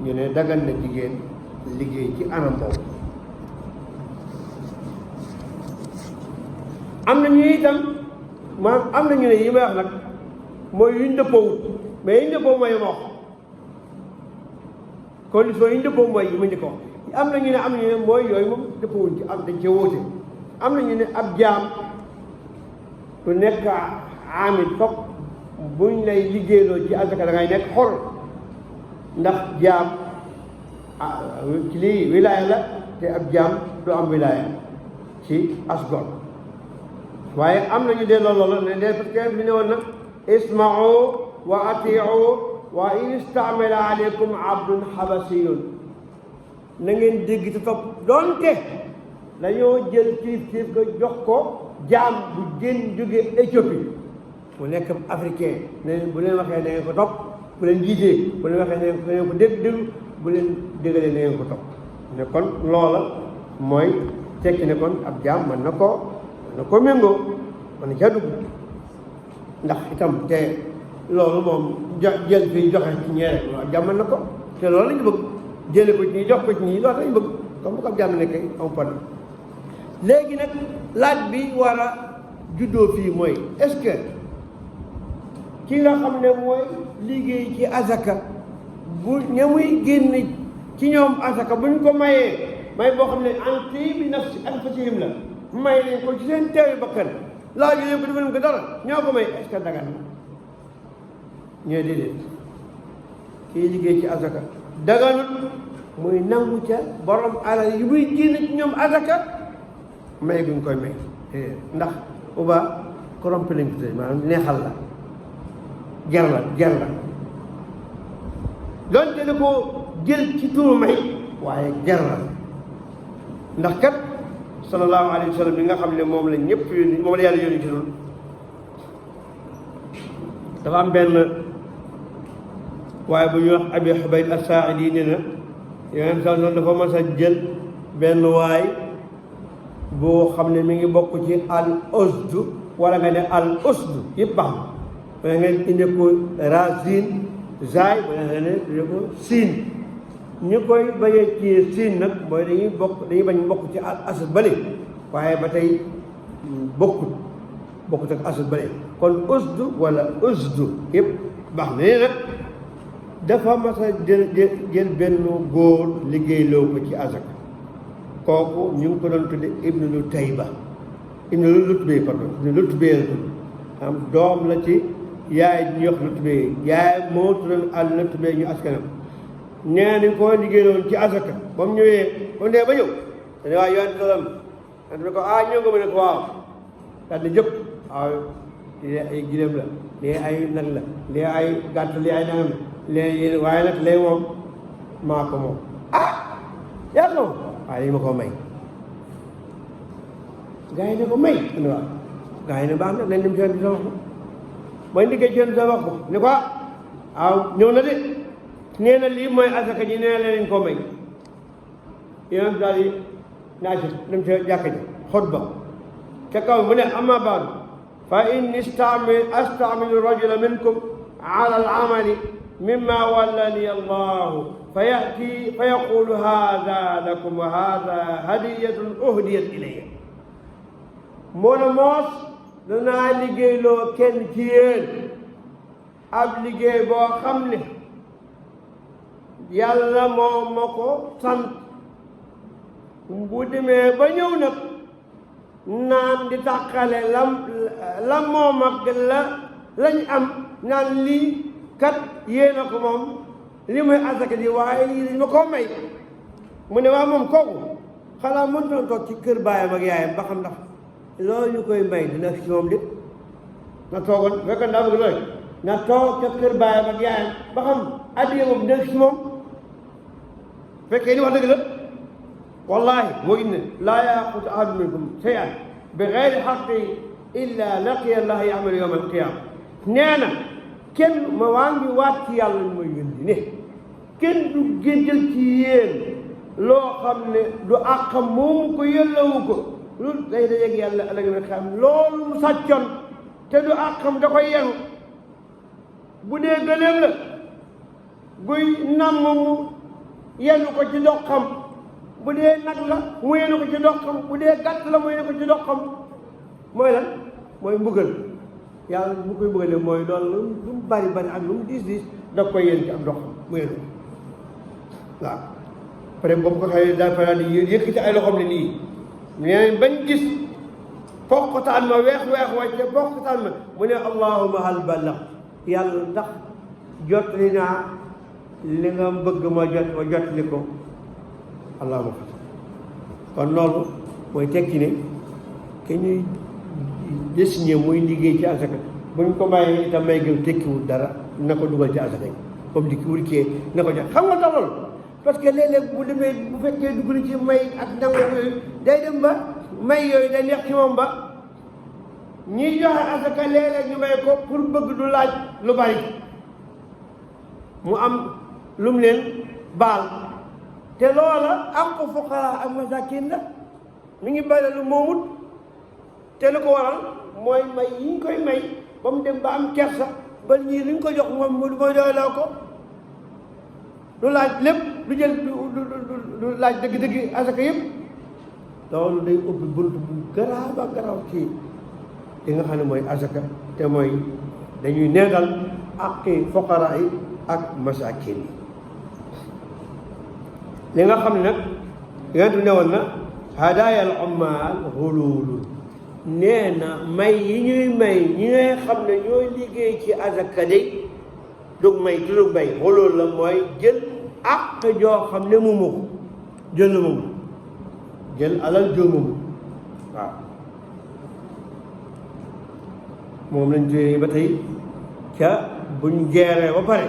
Speaker 1: ñu ne dagan na jigéen liggéey ci anam boobu am na ñu itam maanaam am na ñu ne yi may wax nag mooy yuñ dëppoowut mais yuñ dëppoo mooy ma wax condition yuñ dëppoo mooy yi ma njëkk wax am na ñu ne mooy yooyu moom dëppoowuñ ci am dañ cee wóote am na ñu ne ab jaam ku nekk amit fokk buñ lay liggéeyloo ci asaka da ngay nekk xor ndax jaam ci lii wilaaya la te ab jaam du am wilaaya ci asgor waaye am nañu delloo loolu ne de parce que bi ne woon na isma'u wa ati'u wa in istamala aleykum abdun habasiyun na ngeen dégg te topp doonte dañoo jël kiif ko jox ko jaam bu génn jóge Éthiopie mu nekk africain ne bu leen waxee na ngeen ko topp bu leen jiitee bu leen waxee na ngeen ko déglu bu leen déggalee na ngeen ko topp ne kon loola mooy tekki ne kon ab jaam mën na ko méngoo mën na caa dugg ndax itam te loolu moom jël fii joxe ci ñee rek waaw jàmm na ko te loolu la ñu bëgg jële ko ci ñii jox ko ci ñii loolu la ñu bëgg comme bu ko ab jàmm nekkee am problème léegi nag laaj bi war a juddoo fii mooy est-ce que ki nga xam ne mooy liggéey ci asaka bu ña muy génn ci ñoom asaka bu ñu ko mayee may boo xam ne an tiibi nafsi anfusihim la may leen ko ci seen teewi bakkan laaju leen ko defal ko dara ñoo ko may est-ce que dagan na ñee déedéet kii liggéey ci azaka daganut muy nangu ca borom alal yi muy génn ci ñoom azaka may guñ koy may ndax uba corrompre lañ ko maanaam neexal la ger la doonte da ko jël ci turu may waaye ger la ndax kat sallallahu alayhi wa sallam bi nga xam ne moom la ñëpp yónni moom la yàlla yónni ci noonu dafa am benn waaye bu ñuy wax abi xubayd as-saaidi nee na yonent sax noonu dafa mas a jël benn waay boo xam ne mi ngi bokk ci al usdu wala nga ne al usdu yëpp baax na wala nga indi ko racine zaay wala nga ne indi ko siin ñu koy bañee ci siin nag mooy dañuy bañ bokk ci al asad bële waaye ba tey bokkut ak asad bële kon usdu wala usdu yëpp baax na nee nag dafa mas a jël benn góor liggéeyloo ko ci azaka kooku ñu ngi ko doon tudde ibnu Lutayba ibnu Lutbay pardon ibnu Lutbay la tudd am doom la ci yaay ñu wax Lutbay yaay moo tuddoon al Lutbay ñu askanam nee nañ koo liggéeyloon ci azaka ba mu ñëwee ba mu dee ba ñëw dane waa yoon salam ante ko ñëw nga mu ne ko waaw daal di jëpp waaw lii ay giléem la lii ay nag la lii ay gàtt lii ay nangam la léegi waaye nag léegi moom maa ko moom yaa ko moom waaye dañu ma koo may gars yi ne ko may andi waaw gars yi ne baax na nañ dem seen bi sa wax ko mooy liggéey seen sa wax ko ne ko waaw ñëw na de nee na lii mooy asaka ji nee na leen koo may yéen daal di naa ci dem ca jàkka ji xutba ca kaw mu ne amma baadu fa inni astamilu rajula minkum ala al amali mimma wallani allahu fa yati fa yaqulu hada lakum wa hada hadiyatun uhdiyat ilayya moo na moos danaa liggéeyloo kenn ci yéen ab liggéey boo xam ne yàlla moo ma ko sant bu demee ba ñëw nag naan di tàqale lam moom ak lañ am naan lii kat yéena ko moom li muy asaka ji waaye lii dañ ma koo may mu ne waa moom kooku xanaa mënut a toog ci kër baayam ak yaayam ba xam ndax loolu ñu koy may dina fi ci moom lépp na toogoon fekk ndaa bëgg loolu na toog ca kër baayam ak yaayam ba xam addiya moom dina fi ci moom fekkee ni wax dëgg la wallahi moo indi ne laa yaaxudu ahadun minkum shay'an bi gayri xaqi illa laqiya allaha ya'malu yawma alqiyama nee na kenn ma waa ngi waat ci yàlla ñu may yëndi ne kenn du géjjal ci yéen loo xam ne du àqam moomu ko yëllawu ko lu day dajeeg yàlla ëllëg na xam loolu mu sàccoon te du àqam da koy yenu bu dee gëléem la guy namm mu yenu ko ci doxam bu dee nag la mu yenu ko ci doxam bu dee gàtt la mu yenu ko ci doxam mooy lan mooy mbugal yàlla bu koy bëggalee mooy loolu lu mu bari ak lu mu diis da koy yéen ci am doxam mu yenu ko waaw peut être boobu ko xëy daal fa di yëkkati ay loxoom ne nii nee bañ gis poqataan ma weex wàcce poqataan ma mu ne allahumma hal ballax yàlla ndax jotli naa li nga bëgg ma jotli ko allahumma fa kon loolu mooy tekki ne ke ñuy désigné muy liggéey ci asaka buñ ko bàyyee itam may gën tekkiwul dara na ko dugal ci asaka yi comme di ki wul kii na ko jox xam nga tax loolu parce que léeg-léeg bu demee bu fekkee dugg na ci may ak nangu yooyu day dem ba may yooyu day neex ci moom ba ñiy joxe asaka léeg-léeg ñu may ko pour bëgg du laaj lu bari mu am lu mu leen baal te loola am ko fuqara ak masakin la mi ngi bari lu moomut te lu ko waral mooy may yi ñu koy may ba mu dem ba am kersa ba ñii lu ñu ko jox moom mooy doyloo ko du laaj lépp du jël du laaj dëgg-dëgg asaka yëpp loolu day ubbi bunt bu garaaw ci li nga xam ne mooy asaka te mooy dañuy neegal aqi fuqara yi ak masakin yi li nga xam ne nag yonent bi ne woon na hadaaya al ummaal xuluulun nee na may yi ñuy may ñi ngay xam ne ñooy liggéey ci asaka day dug may te dug bay xolool la mooy jël àq joo xam ne moomu ko jël la moomu jël alal joo moomu waaw moom lañ jëlee ba tey ca buñ geeree ba pare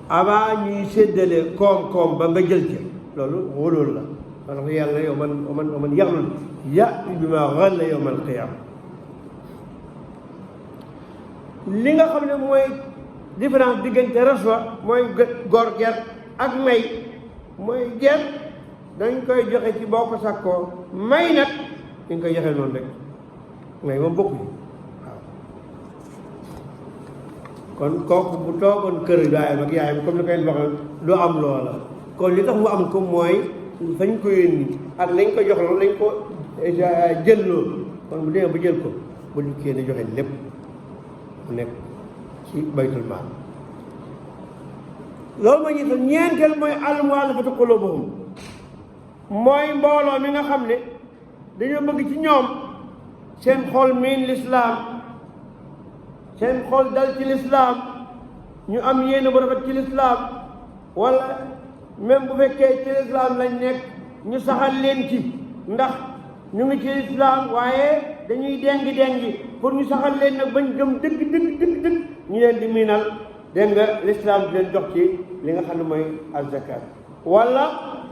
Speaker 1: avant ñuy séddale koom-koom ba nga jël ca loolu xolool la parce que yàlla yow man yaxlul ya'ti bimaa ghalla yawmal qiyaama li nga xam ne mooy différence diggante rasuwa mooy góor ger ak may mooy ger dañ koy joxe ci boo ko sakkoo may nag dañ koy joxe noonu rek may moom bokk yi waaw kon kooku bu toogoon kër yaayam ak yaayam comme ni koy waxee du am loola kon li tax mu am ko mooy fañ ko yónni ak lañ ko jox loolu lañ ko jël loolu kon bu demee ba jël ko bu dikkee ne joxe lépp mu nekk ci baytul maal loolu mooy ñi ñeenteel mooy al-mu'allafatu quluubuhum mooy mbooloo mi nga xam ne dañoo bëgg ci ñoom seen xol miin lislaam seen xol dal ci lislaam ñu am yéene bu rafet ci lislaam wala même bu fekkee ci lislaam lañ nekk ñu saxal leen ci ndax ñu ngi ci lislaam waaye dañuy dengi pour ñu saxal leen nag bañ gëm dëgg ñu leen di miinal dégg nga lislaam di leen jox ci li nga xam ne mooy azzakat wala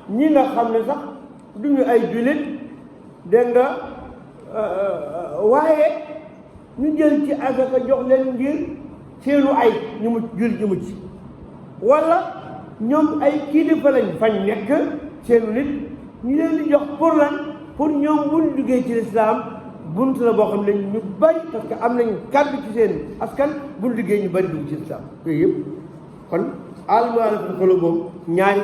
Speaker 1: ñi nga xam ne sax duñu ay jullit dégg nga waaye ñu jël ci azaka jox leen ngir seenu ay ñu mucc jullit ñu mucc wala ñoom ay kilifa lañ fañ nekk seenu nit ñu leen di jox pour lan pour ñoom buñ duggee ci lislaam bunt la boo xam ne ñu bari parce que am nañ kàddu ci seen askan buñ duggee ñu bari dugg ci lislaam yooyu yëpp kon al-mu'allafatu quluubuhum ñaari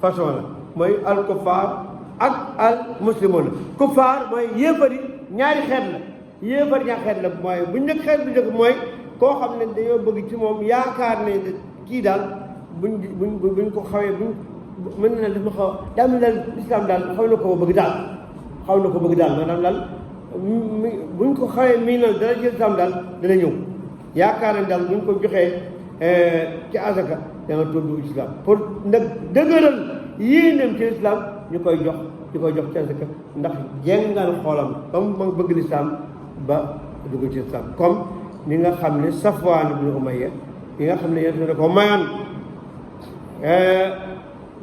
Speaker 1: façon la mooy al kufaar ak al muslimoon kufaar mooy yéefari ñaari xeet la yéefari ñaari xeet la mooy bu njëkk xeet bu njëkk mooy koo xam ne dañoo bëgg ci moom yaakaar ne kii daal buñ ko xawee mën na dafa xaw daa mel daal lislaam daal xaw na ko bëgg daal maanaam daal buñ ko xawee miinal dara ci lislaam daal dana ñëw yaakaar nañ daal buñ ko joxee ci azaka danga tudd islam pour nag dëgëral yéeneem ci lislaam ñu koy jox ci azaka ndax jengal xoolam comme ma bëgg lislaam ba dugg ci lislaam comme ni nga xam ne Safwaan ibn Umayya yi nga xam ne yéen da ko mayoon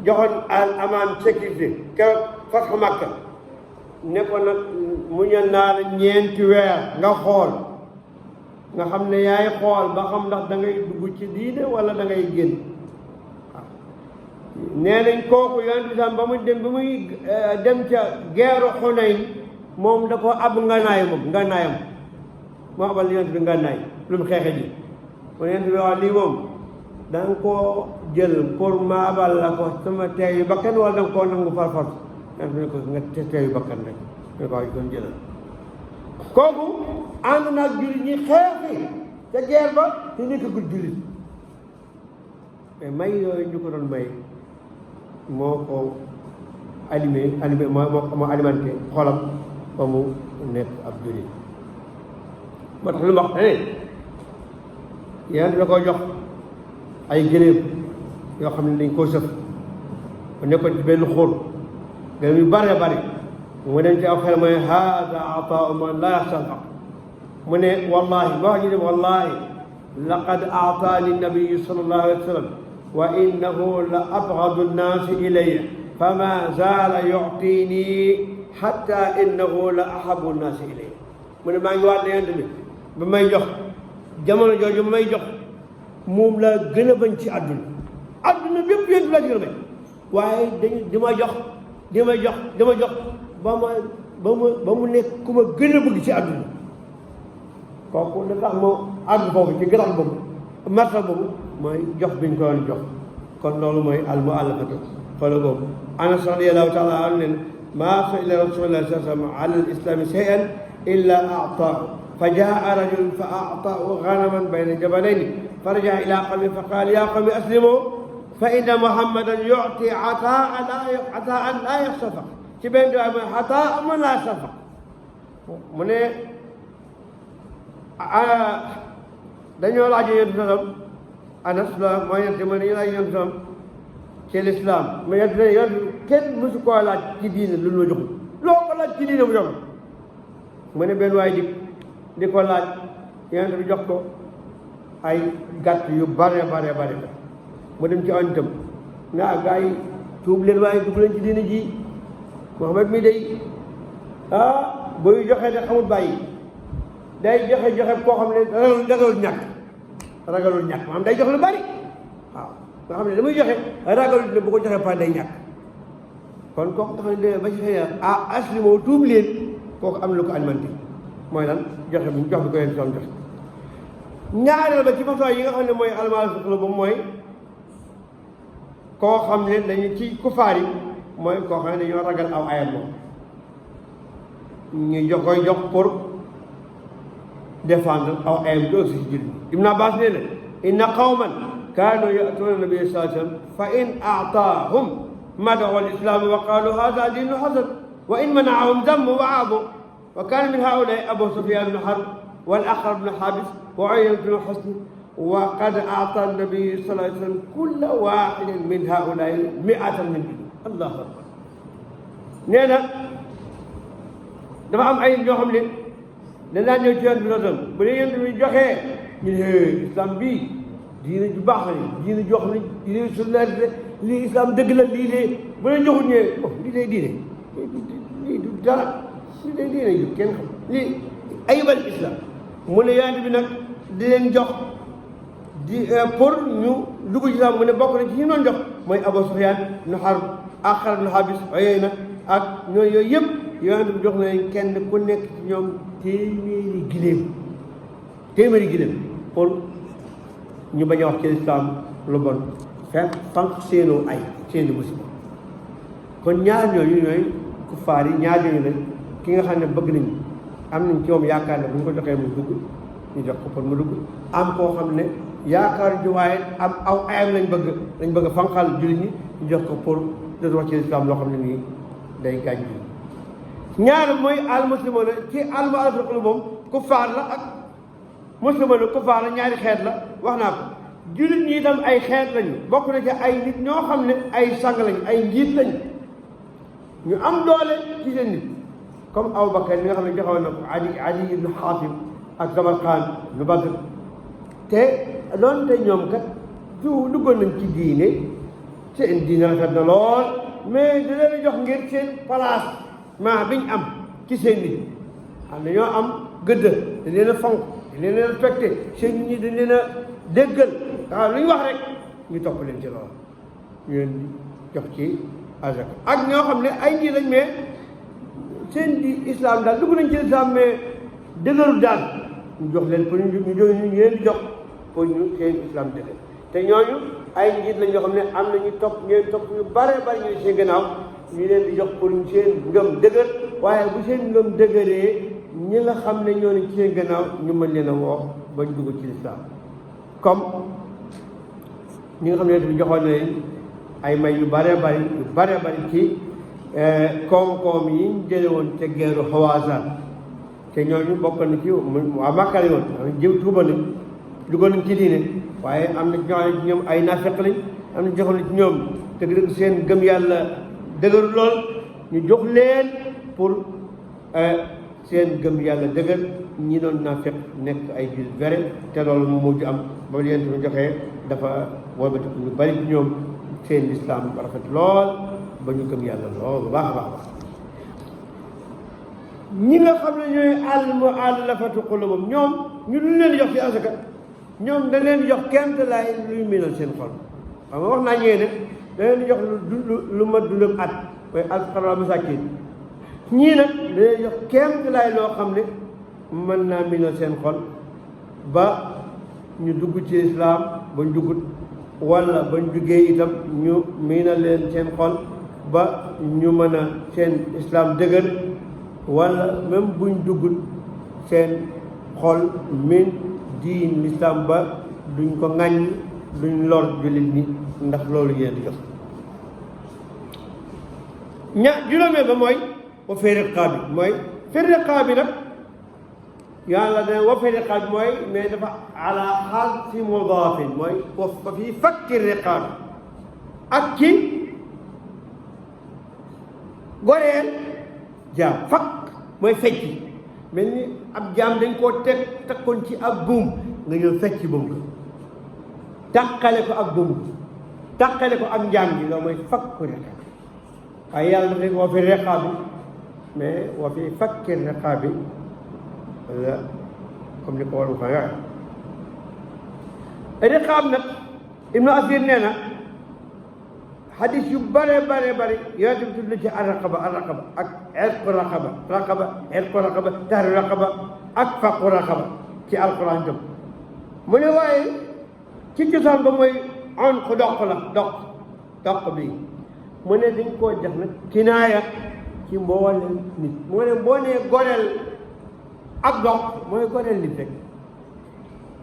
Speaker 1: joxoon al amaan sécurité keroog Fathu Makka ne ko nag mu ña naa la ñeenti weer nga xool nga xam ne yaay xool ba xam ndax da ngay dugg ci diine wala da ngay génn waaw nee nañ kooku yonent bi ba muy dem ca geeru Xunayn moom da ko ab nganaayam moo abal yonent bi nganaay lu mu xeexe ji kon yonent bi wax lii moom da nga koo jël pour ma abal la ko sama teeyu bakkan wala da nga koo nangu far yonent bi ne ko nga teeyu bakkan rek ne ko kon jëlal kooku ànd naag jullit ñi xeexi ca guerre ba te nekkagul jullit mais may yooyu ñu ko doon may moo ko moo alimenté xolam ba mu nekk ab jullit moo tax lu ma wax ne yéen da koo jox ay gëléem yoo xam ne dañ koo sëf ba nekkoon ci benn xur gëléem yu bare bari mu dem ci aw xel mooy haada ataau man laa yaxsha al-faqr mu ne wallahi ba wax ji ne wallahi laqad aataani nabiyu sallallahu alayhi wa sallam wa innahu la abgadu nnaasi ilayya fama zaala yu'tiini hatta innahu la ahabu nnaasi ilayya mu ne maa ngi waat ne yonent bi ba may jox jamono jooju may jox moom laa gën a bañ ci àdduna bépp yonent laa gën a bañ waaye di ma jox ba mu nekk ku ma gën a bëgg ci àdduna kooku da tax moo àgg foofu ci garax boobu marta boobu mooy jox biñ ko doon jox kon loolu mooy al-mu'allafatu xolo boobu Anas radiyallahu taala anhu ne maa su'ila rasulullahi sallallahu alayhi wa sallam ala al-islami shay'an illa a'taahu fa jaa'a rajulun fa a'taahu ghanaman bayna jabalayni fa raja'a ila qawmihi fa qaala ya qawmi aslimu fa inna muhammadan yu'ti ataa'an laa yaxsha al-faqr ci benn doy mooy xataa man laa safa mu ne dañoo laaj yonent sallam Anas la mooy yonent ma ne ñu laaj yonent ci lislaam mais yonent kenn mësu koo laaj ci diine lu ma joxul loo ko laaj ci diine mu jox mu ne benn waay di ko laaj yonent bi jox ko ay gàtt yu bare mu dem ci onitam nga gaa yi tuub leen waaye dugg leen ci diine ji Muhammad mi day booy joxe de xamul bàyyi day joxe koo xam ne ragalul ñàkk maanaam day jox lu bari waaw nga xam ne damay joxe ragalul ne bu ko joxe pa day ñàkk kon kooku tax ne ba ci xëy aslimoo tuub leen kooku am na lu ko alimenté mooy lan joxe bi jox bi ko yéen soon joxe ñaareel ba ci façon yi nga xam ne mooy almaal ba mooy koo xam ne dañu ci kufaar yi mooy koo xam ne dañoo ragal aw ayam moom ñu koy jox pour défendre aw ayam doo si julli Ibn Abbas nee na inna qawman kaanu ya'tuuna nabiyya sallallahu alayhi wa sallam fa in a'taahum madahu al-islam wa qaalu haadha diinu hasan wa in mana'ahum dammu wa aabu wa kaana min haa'ulaa'i Abu Sufyaan ibn Harb wal Aqra' ibn Haabis wa Uyayna ibn Hisn wa qad a'taa an-nabiyyu sallallahu alayhi wa sallam kulla waahidin min haa'ulaa'i mi'atan min ibil Allahu akbar nee na dafa am ay ñoo xam ne dañ daan ñëw ci yoon bi noonu bu dee yéen bi joxee ñu ne islam bii diine ju baax la diine joo xam ne diine solidarité lii islam dëgg la lii de bu leen joxul ñëwee lii day diine lii du dara lii day diine ju kenn xam lii ayibal islam mu ne yonent bi nag di leen jox pour ñu dugg ci islam mu ne bokk na ci ñi doon jox mooy Abu Sufyaan ibn Harb Aqra' ibn Haabis Uyayna ak yooyu yëpp yonent bi jox nañ kenn ku nekk ci ñoom téeméeri giléem pour ñu bañ a wax ci lislaam lu bon fekk fanq seenu ay seeni musiba kon ñaar ñooñu ñooy kuffaar yi ñaar ñooñu lañ ki nga xam ne bëgg nañ am nañ ci moom yaakaar ne bu ñu ko joxee mu dugg ñu jox ko pour mu dugg am koo xam ne yaakaar ju waaye am aw ayam lañ bëgg fanqal jullit ñi ñu jox ko pour dootu wax ci lislaam loo xam ne nii day gaañ bi ñaar mooy al muslimoon ci al mu'allafati moom kuffaar la ak muslimoon kuffaar la ñaari xeet la wax naa ko jullit ñi itam ay xeet lañu bokk na ci ay nit ñoo xam ne ay sang lañu ay njiit lañu ñu am doole ci seen nit comme Abubakar li nga xam ne joxoon na ko Adi ibn Xaatim ak Samarqaan ibn Badr te loolu te ñoom kat duggoon nañ ci diine seen diine rafet na lool mais di leen jox ngir seen place maa biñ am ci seen nit xam dañoo am gëdd dañ leen a fonk dañ leen a respecté seen nit ñi dañ leen a déggal waaw lu ñu wax rek ñu topp leen ci loolu ñu leen jox ci azaka ak ñoo xam ne ay nji lañ mais seen di islam daal dugg nañ ci islam mais dëgërul daal ñu jox leen pour ñu leen di jox pour ñu seen islam dëgër te ñooñu ay njiit lañ yoo xam ne am na ñu topp ñeen topp ñu bare ñu seen gannaaw ñu leen di jox pour seen ngëm dëgër waaye bu seen ngëm dëgëree ñi nga xam ne ñoo ne ci seen gannaaw ñu mën leen a woo bañ dugg ci lislaam comme ñi nga xam ne bi joxoon nañ ay may yu bare bari ci koom-koom yi ñu jële woon te geeru Hawazan te ñooñu bokk na ci waa Makka la woon jëw tuuba nañ duggoon nañ ci diine waaye am na ñoo ñoom ay naafeq lañ am na joxoon na ci ñoom dëgg-dëgg seen gëm yàlla dëgëru lool ñu jox leen pour seen gëm yàlla dëgër ñi doon naafeq nekk ay jul vrai te loolu mu mujj am ba leen mu joxee dafa walbatiku ñu bari ci ñoom seen lislaam rafet lool ba ñu gëm yàlla lool bu baax a baax ñi nga xam ne ñooy al mu'allafatu qulubuhum ñoom ñu duñ leen di jox ci asaka ñoom dañ leen di jox kémt laay luy miinal seen xol xam nga wax naa ñee ne da leen di jox lu mat dundam at mooy al-fuqaraa masaakiin ñii nag da leen di jox kémt laay loo xam ne mën naa miinal seen xol ba ñu dugg ci islaam bañ duggut wala bañ duggee itam ñu miinal leen seen xol ba ñu mën a seen islaam dëgër wala même buñ duggut seen xol min diin lislaam ba duñ ko ŋàññ duñ lor jullit ñi ndax loolu yéen di jox juróomee ba mooy wa fi riqaabi mooy fi riqaabi nag yàlla ne wa fi riqaab mooy mais dafa ala xarfi mudaafin mooy wa fi fakki riqaab ak ci goreel jaam fakk mooy fecci mel ni ab jaam dañ koo takkoon ci ab buum nga ñëw fecci buum ko tàqale ko ak buum tàqale ko ak njaam gi loolu mooy fakku riqaab waaye yàlla dafa ne wa fi riqaab mais wa fi fakki riqaab bi la comme ni ko war a waxee riqaab nag Ibnu Asiir nee na xadis yu bare yonent bi tudd ci arraqaba ak irqu raqaba tahriiru raqaba ak faqu raqaba ci alquran jëm mu ne waaye ci cosaan ba mooy onq doq bi mu ne dañ koo def nag kinaaya ci mboolem nit mu ne boo nee goreel ak dox mooy goreel nit rek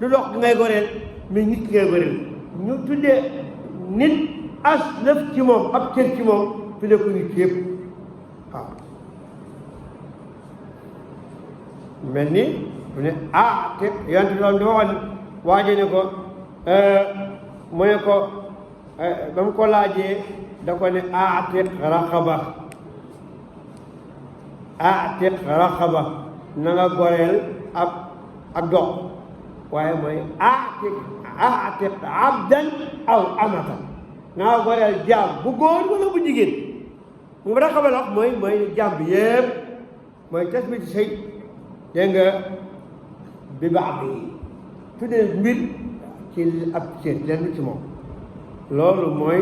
Speaker 1: du dox ngay goreel mais nit ki ngay goreel ñu tuddee nit as lëf ci moom ab cër ci moom tuddee ko nit yëpp waaw mel ni mu ne te yonent bi dafa waxoon waaje ne ko mu ne ko ba mu ko laajee da ko ne atiq raqaba na nga goreel ab dox waaye mooy atiq abdan aw amatan na nga goreel jaam bu góor wala bu jigéen mu raqaba la mooy jaam bi yëpp mooy tasbiti sëy dégg nga bi baax bi tuddee mbir ci ab cër lenn ci moom loolu mooy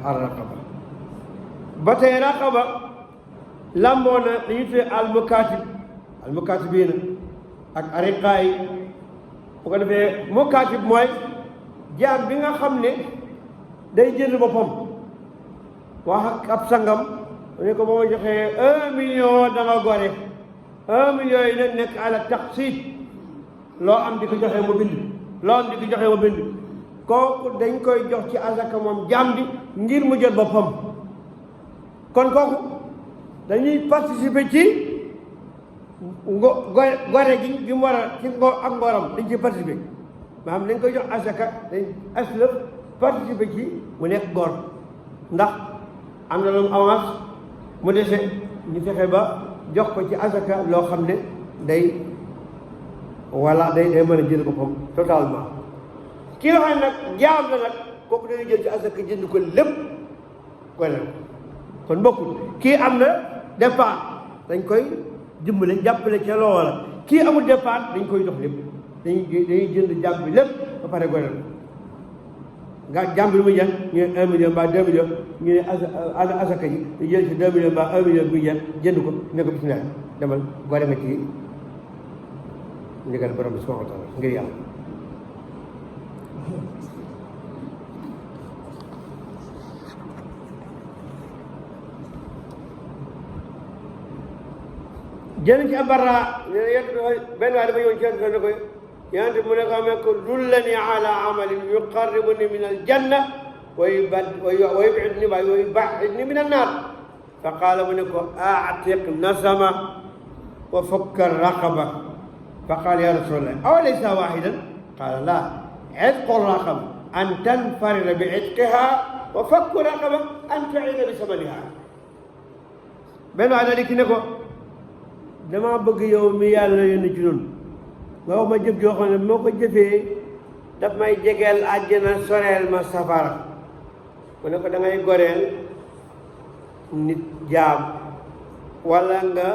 Speaker 1: ar raqaba ba tey raqaba lamboo na dañuy tuddee almukaatibiina ak ariqaa yi bu ko defee mukaatib mooy jaam bi nga xam ne day jënd boppam wax ak ab sangam ne ko ba ma joxee 1 million da nga gore 1 million yi nag nekk ala taqsiit loo am di ko joxee mu bind kooku dañ koy jox ci azaka moom jaam bi ngir mu jël boppam kon kooku dañuy participer ci gore gi mu war a ci ak ngoram dañ ciy participer maanaam dañ koy jox azaka dañ aslëf participer ci mu nekk góor ndax am na lu mu avance mu dese ñu fexe ba jox ko ci azaka loo xam ne day mën a jël boppam totalement ki nga xam ne nag jaam la nag kooku dañuy jël ci azaka jënd ko lépp gore kon bokkul kii am na départ dañ koy jàppale ca loola kii amul départ dañ koy jox lépp dañuy jënd jàmm bi lépp ba pare gore nga jàmm bi lu muy jar ñu ne 1 million mbaa 2 millions ñu ne asaka ji ñu jël ci 2 millions mbaa 1 million buy jar jënd ko ne ko bismillah demal gore nga ci ndigal borom bi subhanahu wa taala ngir yàlla jënd ci abarra ne benn waay dafa ñëw ci ne ko yonent mu ne ko amee ko dullani ala amalin yuqarribuni min aljanna wa yubaidni min annar fa qaala mu ne ko atiq nasama wa fakka raqaba fa qaala ya rasulallah aw laysa wahidan qaala la itqu raqaba an tanfarida bi itqiha wa fakku raqaba an tu'ina bi samaniha benn waay daal di ne ko dama bëgg yow mi yàlla yónni ci noonu nga wax ma jëf joo xam ne moo ko jëfee daf may jegeel àjjana soreel ma safara mu ne ko da ngay goreel nit jaam wala nga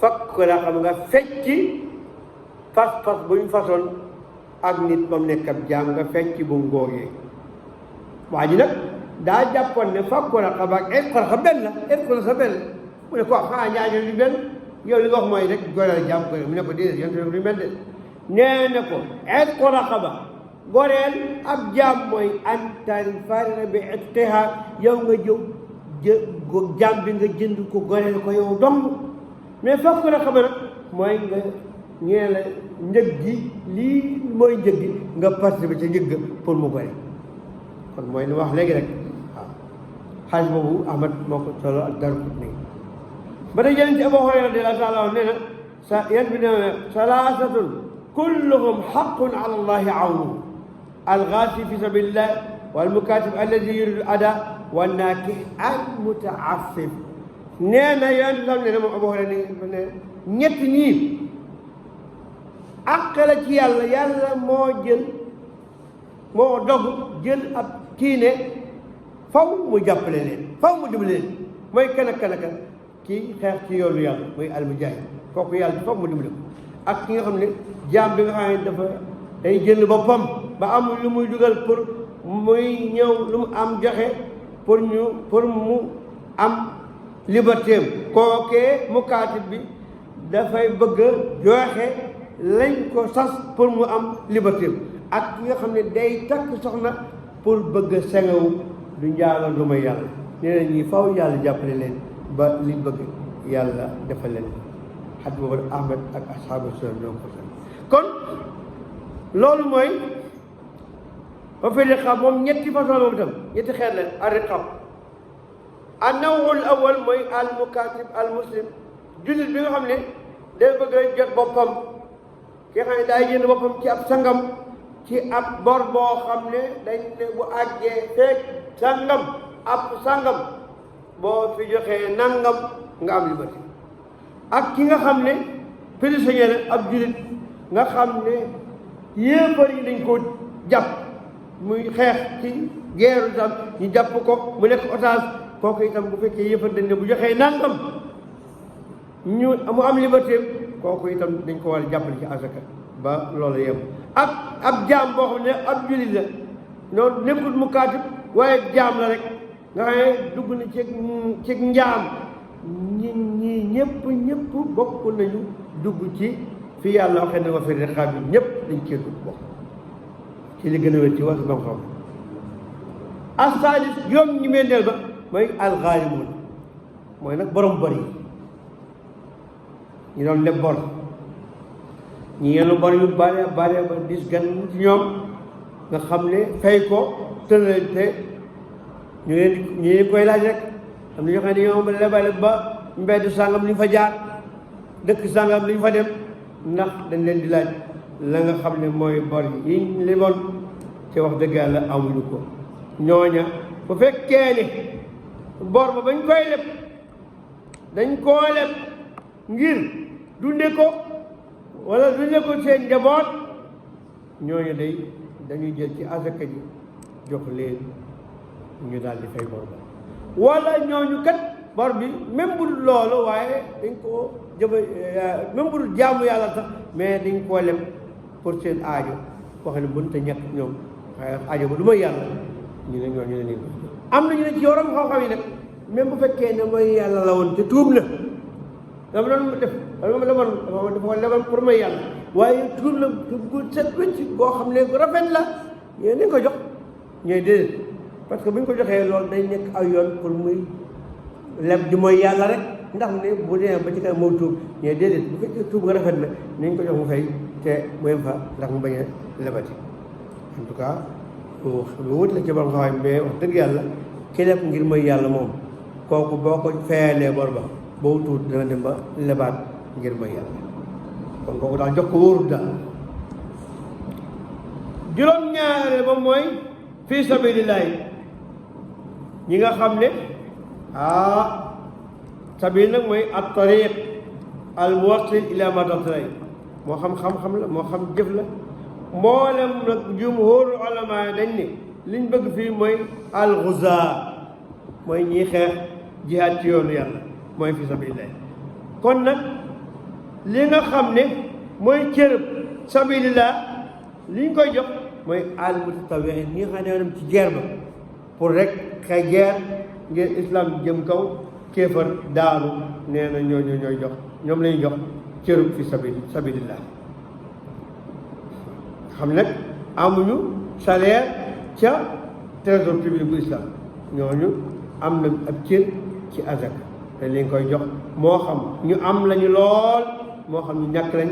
Speaker 1: fakk la xam nga fecci fas buñ façon ak nit ba mu nekk ab jaam nga fecci bu ngóogee waa ji nag daa jàppoon ne fakk la xam ak et xor xa benn la et xor xa benn mu ne ko xanaa ñaaño li benn yow li nga wax mooy rek goreel jaam goreel mu ne ko déedéet yonte lu mel de nee na ko itqu raqaba goreel ab jaam mooy an tanfarida bi itqiha yow nga jaam bi nga jënd ko goreel ko yow dong mais fakku raqaba nag mooy nga ñee la njëg gi lii mooy njëg gi nga participer ca njëg pour mu goreel kon mooy li wax léegi rek waaw xaalis boobu Ahmad moo ko solo ak daru nii ba tey jëlee ci Abu Hurayra radiyallaahu taala anhu nee na yan bi nee na salaasatun kulluhum haqqun ala Allaahi awnuhu al-ghaasi fi sabiilillaah wal mukaatib allazii yuriidu al-adaa wan naakih al-muta'affif nee na yan bi ne moom Abu Hurayra ne ñett ñii àq la ci yàlla yàlla moo dog jël ab kii ne faw mu jàppale leen faw mu dimbale leen mooy kan ak kan ak kan kii xeex ci yoonu yàlla mooy almujaahid kooku yàlla faw mu dimbale ko ak ki nga xam ne jaam bi nga xam ne dafa day jël boppam ba amul lu muy dugal pour muy ñëw lu mu am joxe pour mu am liberté am kookee mukaatib bi dafay bëgg a joxe lañ ko sas pour mu am liberté am ak ki nga xam ne day takk soxna pour bëgg a sengewu du njaaloo du may yàlla nee na ñii faw yàlla jàppale leen ba liñ bëgg yàlla defal leen xat boobu Ahmad ak ashaabu sunan ñoo ko san kon loolu mooy ba fi riqaab moom ñetti façon moom itam ñetti xeet leen ar riqaab an nawul awal mooy al mukaatib al muslim jullit bi nga xam ne day bëgg a jot boppam ki nga xam ne daay jënd boppam ci ab sangam ci ab bor boo xam ne dañ ne bu àggee feeg sangam ab sangam boo fi joxee nangam nga am liberté ak ki nga xam ne prisonnier ab jullit nga xam ne yéefar yi dañ ko jàpp muy xeex ci guerre itam ñu jàpp ko mu nekk otage kooku itam bu fekkee yéefar dañ ne bu joxee nangam ñu mu am liberté kooku itam dañ ko war a jàppale ci asaka ba loolu yem ak ab jaam boo xam ne ab jullit la noonu nekkul mu kaatib waaye jaam la rek nga xam ne dugg na ci njaam ñi ñëpp bokk nañu dugg ci fi yàlla waxee ne wa fi riqaab bi ñëpp dañ cee dugg bokk ci li gën a wér ci wax ba xam as-saalis juróom ñi meenteel ba mooy al-ghaarimuun mooy nag borom bor yi ñu doon leb bor ñi yenu bor yu bare ba dis gan ci ñoom nga xam ne fay ko tënal te ñu leen koy laaj rek am na ñoo xam ne dañoo lebale ba mbedd sàngam li ñu fa jaar dëkk sàngam li ñu fa dem ndax dañ leen di laaj la nga xam ne mooy bor yi ñu leboon te wax dëgg yàlla amuñu ko ñooña bu fekkee ne bor ba bañ koy leb dañ koo leb ngir dunde ko wala dunde ko seen njaboot ñooñu day dañuy jël ci asaka ji jox leen ñu daal di fay bor ba wala ñooñu kat bor bi même bu dul loolu waaye dañ koo même bu dul jaamu yàlla sax mais dañ koo leb pour seen aajo boo xam ne mënut a ñàkk ñoom waaye aajo ba du may yàlla ñu ne ñooñu ne nii am na ñu ne ci yoram xam-xam yi nag même bu fekkee ne mooy yàlla la woon te tuub na dama doon def dafa lebal pour may yàlla waaye tuub la gu set wecc boo xam ne bu rafet la ñooy nañ ko jox ñooy déedéet parce que bu ñu ko joxee loolu day nekk aw yoon pour muy leb di mooy yàlla rek ndax ne bu dee ba ci kanam moo tuub ñooy déedéet bu fekkee tuub nga rafet na nañ ko jox mu fay te mu yem fa ndax mu bañ a lebati en tout cas lu wut la ci borom xawaay mais wax dëgg yàlla ki leb ngir mooy yàlla moom kooku boo ko feeyalee bor ba boo tuut dana dem ba lebaat ngir mooy yàlla kon kooku daal jox ko wóorul daal juróom-ñaareel ba mooy fii sabilillahi ñi nga xam ne sabil nag mooy at tariq al muwassil ila matatray moo xam xam-xam la moo xam jëf la mboolem nag jumhurul ulama dañ ne liñ bëgg fii mooy al ghuzaa mooy ñiy xeex jihaad ci yoonu yàlla mooy fi sabilillah kon nag li nga xam ne mooy cërëb sabilillah liñ koy jox mooy al mutatawwi'in ñi nga xam ne dem ci guerre ba pour rek xëy guerre ngir islam jëm kaw kéefar daanu nee na ñooñu ñooy jox ñoom lañuy jox cërëb fi sabilillah xam nag amuñu salaire ca trésor public bu islam ñooñu am na ab cër ci azak te li nga koy jox moo xam ñu am lañu lool moo xam ñu ñàkk lañ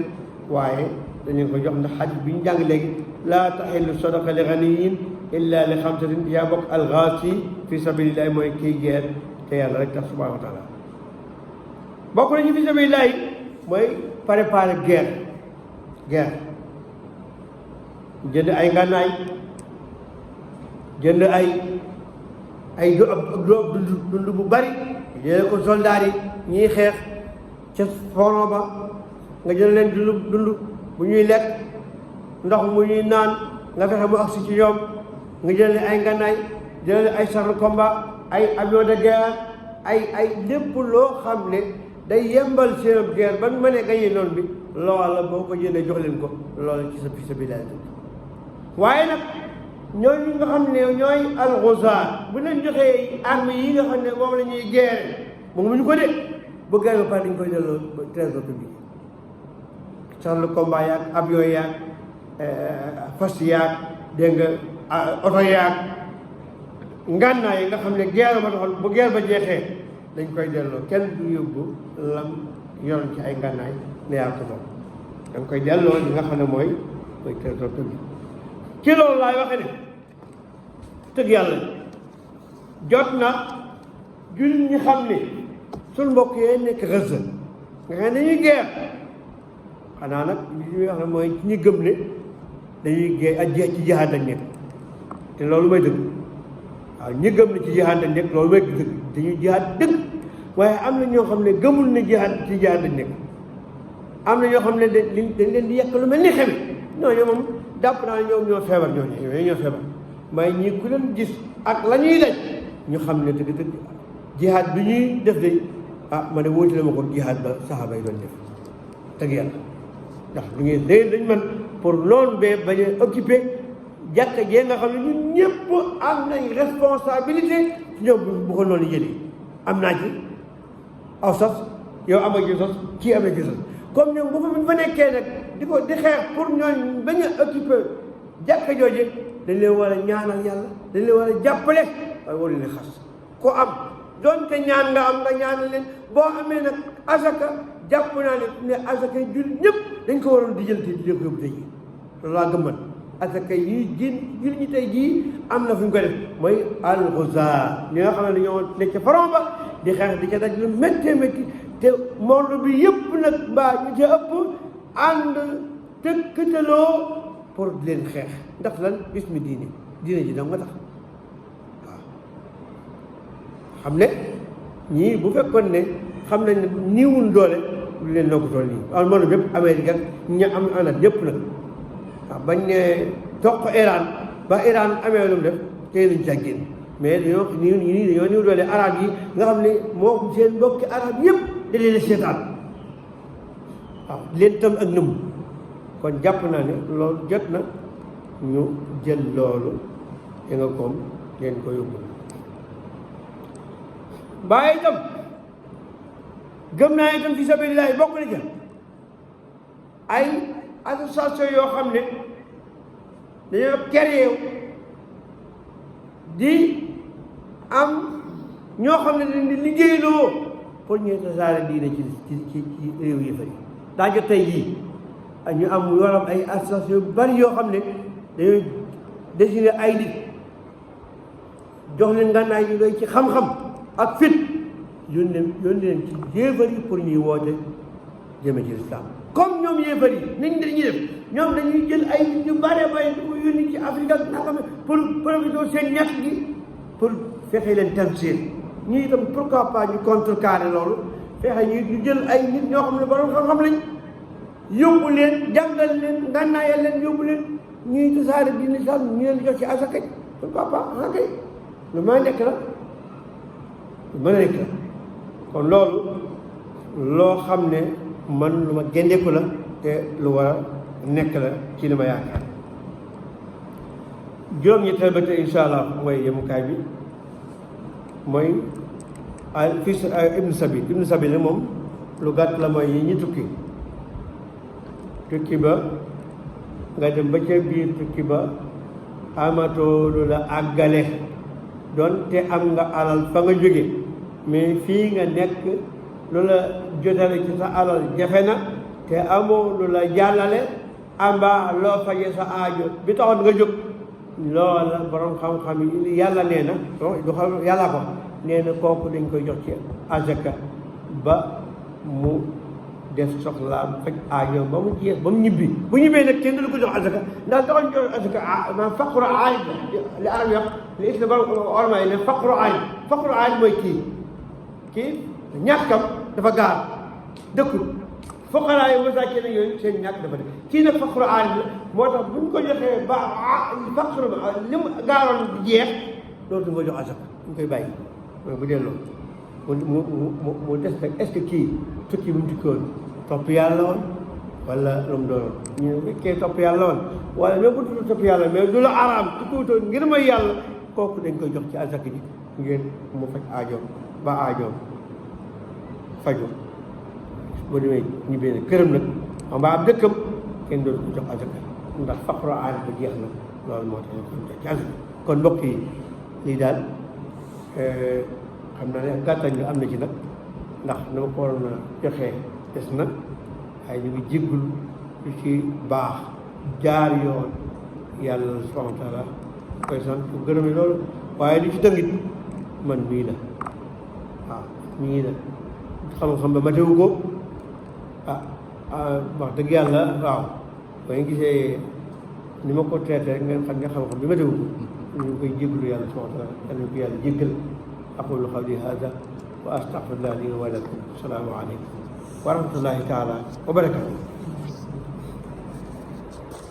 Speaker 1: waaye dañ leen koy jox ndax xadis bi ñu jàng léegi laa taxillu sadaqa li ganiyin illa li xamsatin yaa bokk alxaasi fi sabilillahi mooy kiy geer te yàlla rek tax subhanahu wa taala bokk na ci fi sabilillahi mooy préparer guerre jënd ay ngànnaay jënd ay dund bu bari jëlee ko soldaar yi ñiy xeex ca front ba nga jël leen dund bu ñuy lekk ndox mu ñuy naan nga fexe mu agsi ci ñoom nga jël leen ay ngànnaay jël leen ay chars de combat ay avion de guerre ay lépp loo xam ne day yembal seen guerre ban mënee gañe noonu bi loola boo ko jëndee jox leen ko loola ci sa fisabilillah waaye nag ñooñu nga xam ne ñooy al-ghuzaa bu leen joxee armes yi nga xam ne moom la ñuy guerre moom ñu ko de bu guerre ba pare dañ koy delloo trésor public chars de combat yaag avion yaag fas yaag dégg nga oto yaag ngànnaay yi nga xam ne guerre ba taxoon bu guerre ba jeexee dañ koy delloo kenn du yóbbu lam yoroon ci ay ngànnaay ne yaa ko moom dañ koy delloo li nga xam ne mooy trésor public ci loolu laay waxe ne tëgg yàlla jot na jullit ñi xam ne suñ mbokk yee nekk Gaza nga xam ne dañuy guerre xanaa nag li ñuy wax ne mooy ñi gëm ne dañuy guerre ak ci jihaad dañ nekk te loolu may dëgg waaw ñi gëm ne ci jihaad dañ nekk loolu may dëgg dañuy jihaad dëgg waaye am na ñoo xam ne gëmul ne jihaad ci jihaad dañ nekk am na ñoo xam ne dañ leen di yekk lu mel ni xeme ñooñu moom jàpp naa ñoom ñoo feebar ñoo feebar may ñi ku leen gis ak la ñuy daj ñu xam ne dëgg dëgg jihaad bi ñuy def de ma ne wóote la ma ko jihaad ba saxaaba yi doon def dëgg yàlla ndax lu ngeen léegi dañ man pour noonu bee bañ a occupé jàkka jee nga xam ne ñun ñëpp am nañ responsabilité ñoom bu ko noonu jëlee am naa ci aw sos yow am nga ci sos kii am na ci sos comme ñoom bu fa nekkee nag di xeex pour ñooñ bañ a occupé jàkka jooje dañ leen war a ñaanal yàlla dañ leen war a jàppale waaye waru leen xas ko am doonte ñaan nga am nga ñaanal leen boo amee nag asaka jàpp naa ne asaka jul ñëpp dañ ko waroon di jël te di yóbbu tey loolu laa gëmman asaka yi jul ñi tey jii am na fu ñu ko def mooy al-ghuzaa ñi nga xam ne dañoo nekk ca front ba di xeex di ca daj lu méttee métti te monde bi yëpp nag mbaa ñu ca ëpp ànd tëkkataloo pour di leen xeex ndax lan bismi diine ji dam nga tax waaw xam ne ñii bu fekkoon ne xam nañ ne niiwul doole lu leen noo ko toll nii waaw monde bi yëpp Amérique ak ña am anat yëpp nag waaw bañ ne toq Iran ba Iran amee lu mu def tey lañ ca génn mais dañoo niiw doole arab yi nga xam ne moo seen mbokki arab yëpp da leen seetaan waaw leen tam ak nëmm kon jàpp naa ne loolu jot na ñu jël loolu da nga koom leen ko yóbbu bàyyi itam gëm naa itam fi sabilillahi bokk na ca ay association yoo xam ne dañoo créé di am ñoo xam ne dañ di liggéeyloo pour ñuy tasaare diine ci réew yi fari daa jot tey jii ñu am yoram ay association yu bari yoo xam ne dañoo dessiné ay nit jox leen ngànnaay yu doy ci xam-xam ak fit yónnee leen ci yéefar yi pour ñuy woote jëme ci lislaam comme ñoom yéefar yi nañ dañuy def ñoom dañuy jël ay nit yu bare bare di ko yónni ci Afrique ak nangam pour profiter seen ñàkk gi pour fexe leen tansiir ñii itam pourquoi pas ñu contrecarrer loolu fexe ñu jël ay nit ñoo xam ne borom xam-xam lañ yóbbu leen jàngal leen ngànnaayal leen yóbbu leen ñuy tasaare diine lislaam ñu leen jox ci asaka pourquoi pas kay lu ma nekk la lu mën a nekk la kon loolu loo xam ne man lu ma géndeeku la te lu war a nekk la ci li ma yaakaar juróom-ñetteel ba tey incha allah mooy yemukaay bi mooy ay fils ibnu sabil la moom lu gàtt la mooy yi ñi tukki ba nga dem ba ca biir tukki ba amatoo lu la àggale doonte am nga alal fa nga jóge mais fii nga nekk lu la jotale ci sa alal jafe na te amoo lu la jàllale amba loo faje sa aajo bi taxoon nga jóg loola borom xam-xam yi yàlla nee na du xam yàlla ko nee na kooku dañ koy jox ci azaka ba mu def soxlaam faj aajo ba mu jeex ba mu ñibbi bu ñibbee nag kenn du ko jox azaka ndax doxoon jox azaka maanaam faqru aayid li arab wax li is na ba orma yi ne faqru aayid mooy kii ñàkkam dafa gaar dëkkul foqaraa yi masaakin yooyu seen ñàkk dafa def kii nag faqru aayid la moo tax bu ñu ko joxee ba faqru li mu gaaroon di jeex dootu nga jox azaka ñu koy bàyyi mooy bu delloo mu des nag est-ce que kii tukki bu mu tukkoon topp yàlla woon wala lu mu doonoon ñu fekkee topp yàlla woon wala même bu tudd topp yàlla mais du la araam tukkuwutoon ngir may yàlla kooku dañ koy jox ci azaka ji ngeen mu faj aajoom ba aajoom faju boo demee ñu benn këram nag xam nga ab dëkkam kenn dootu ko jox azaka ndax faqru aarif ba jeex na loolu moo tax ñu ko jox ci azaka kon mbokk yi lii daal xam naa ne gàttañ lu am na ci nag ndax na ma ko waroon a joxee des na waaye ñu ngi jéggul lu ci baax jaar yoon yàlla subhanahu wa taala koy sant ko gërëme loolu waaye lu ci dëngit man mii la waaw mii la xam-xam ba matewu ko wax dëgg yàlla waaw ba nga gisee ni ma ko traité rek ngeen xam ne xam-xam bi matewu ko ñu ngi koy jégglu yàlla subhanahu wa taala yàlla ko yàlla jéggal أقول قولي هذا وأستغفر الله لي ولكم السلام عليكم ورحمة الله تعالى وبركاته